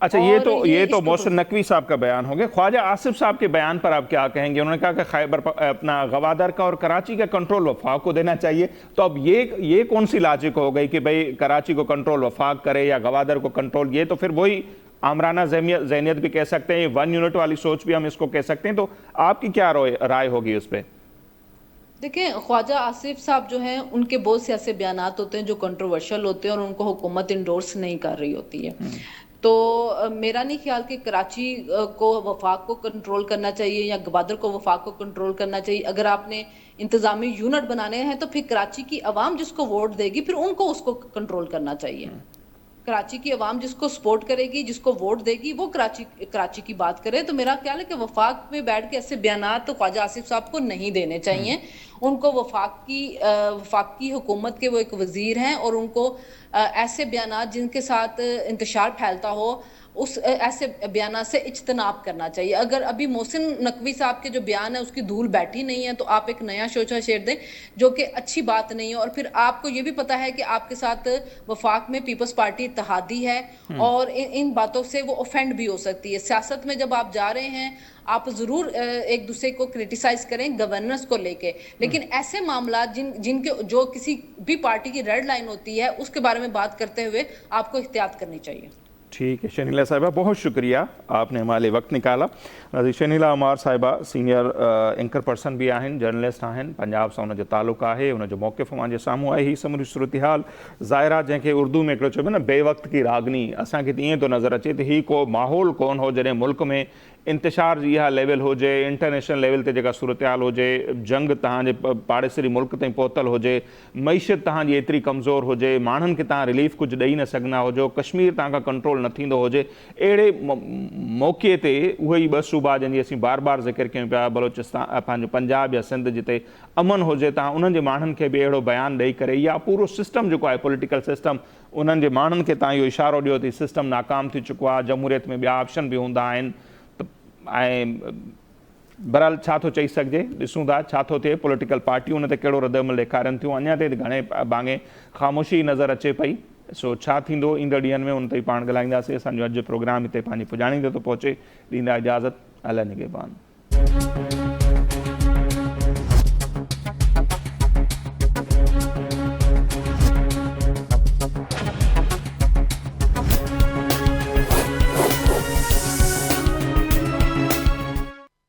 अच्छा, ये तो मोहसिन नकवी साहब का बयान हो गया। ख्वाजा आसिफ साहब के बयान पर आप क्या कहेंगे? उन्होंने कहा कि खैबर अपना गवादर का और कराची का कंट्रोल वफाक को देना चाहिए। तो अब ये कौन सी लॉजिक हो गई कि भाई कराची को कंट्रोल वफाक करे या गवादर को कंट्रोल? ये तो फिर वही आमराना ज़हनियत भी कह सकते हैं, वन यूनिट वाली सोच भी हम इसको कह सकते हैं। तो आपकी क्या राय होगी उस पर? देखिए, ख्वाजा आसिफ साहब जो हैं, उनके बहुत से ऐसे बयानात होते हैं जो कंट्रोवर्शियल होते हैं और उनको हुकूमत इंडोर्स नहीं कर रही होती है। तो मेरा नहीं ख्याल कि कराची को वफाक को कंट्रोल करना चाहिए या गवादर को वफाक को कंट्रोल करना चाहिए। अगर आपने इंतजामी यूनिट बनाने हैं तो फिर कराची की आवाम जिसको वोट देगी फिर उनको उसको कंट्रोल करना चाहिए। कराची की आवाम जिसको सपोर्ट करेगी, जिसको वोट देगी, वो कराची की बात करे। तो मेरा ख्याल है कि वफाक में बैठ के ऐसे बयानात तो ख्वाजा आसिफ साहब को नहीं देने चाहिए। उनको वफाक की हुकूमत के वो एक वजीर हैं और उनको ऐसे बयानात जिनके साथ इंतशार फैलता हो उस ऐसे बयान से इज्तनाब करना चाहिए। अगर अभी मोहसिन नकवी साहब के जो बयान है उसकी धूल बैठी नहीं है तो आप एक नया शोचा छेड़ दें, जो कि अच्छी बात नहीं है। और फिर आपको ये भी पता है कि आपके साथ वफाक में पीपल्स पार्टी इत्तेहादी है और इन बातों से वो ऑफेंड भी हो सकती है। सियासत में जब आप जा रहे हैं आप जरूर एक दूसरे को क्रिटिसाइज करें गवर्नेंस को लेके, लेकिन ऐसे मामला जिनके जो किसी भी पार्टी की रेड लाइन होती है उसके बारे में बात करते हुए आपको एहतियात करनी चाहिए। ठीक है शनीला साहिबा, बहुत शुक्रिया, आपने हमारे वक्त निकाला। शनीला अमार साहिबा सीनियर एंकर पर्सन भी आहिनि, जर्नलिस्ट आहिनि, पंजाब सां उनजो तालुक़ आहे, उनजो मौक़िफ़ मुंहिंजे साम्हूं आहे। ही समूरी सूरत हाल ज़ाहिरा जंहिंखे उर्दू में हिकिड़ो चइबो न बेवक्त की रागनी, असांखे ईअं थो नज़र अचे त ही को माहौल कोन हो जॾहिं मुल्क में इंतशार जी इहा लेवल हुजे, इंटरनेशनल लेवल ते जेका सूरत हाल हुजे, जंग तव्हांजे पाड़ेसरी मुल्क ताईं पहुतल हुजे, मईशत तव्हांजी एतिरी कमज़ोर हुजे, माण्हुनि खे तव्हां रिलीफ कुझु ॾेई न सघंदा हुजो, कश्मीर तव्हां खां कंट्रोल न थींदो हुजे, अहिड़े मौक़े ते उहे ई ॿ सूबा जंहिंजी असीं बार बार ज़िक्र कयूं पिया, बलोचिस्तान पंहिंजो पंजाब या सिंध, जिते अमन हुजे, तव्हां उन्हनि जे माण्हुनि खे बि अहिड़ो बयानु ॾेई करे या पूरो सिस्टम जेको आहे पॉलिटिकल सिस्टम उन्हनि जे माण्हुनि खे तव्हां इहो इशारो ॾियो त सिस्टम नाकाम थी चुको आहे, जमहूरियत में ॿिया ऑप्शन बि हूंदा आहिनि। ऐं बहरहाल छा थो चई सघिजे, ॾिसूं था छा थो थिए, पॉलिटिकल पार्टियूं उन ते कहिड़ो रदअमल ॾेखारनि थियूं, अञा ताईं घणे भाङे ख़ामोशी नज़र अचे पई। सो छा थींदो ईंदड़ ॾींहंनि में उन ते पाण ॻाल्हाईंदासीं। असांजो अॼु प्रोग्राम हिते पंहिंजी पुॼाणी ते थो पहुचे, ॾींदा इजाज़त, अल्लाह निगहबान।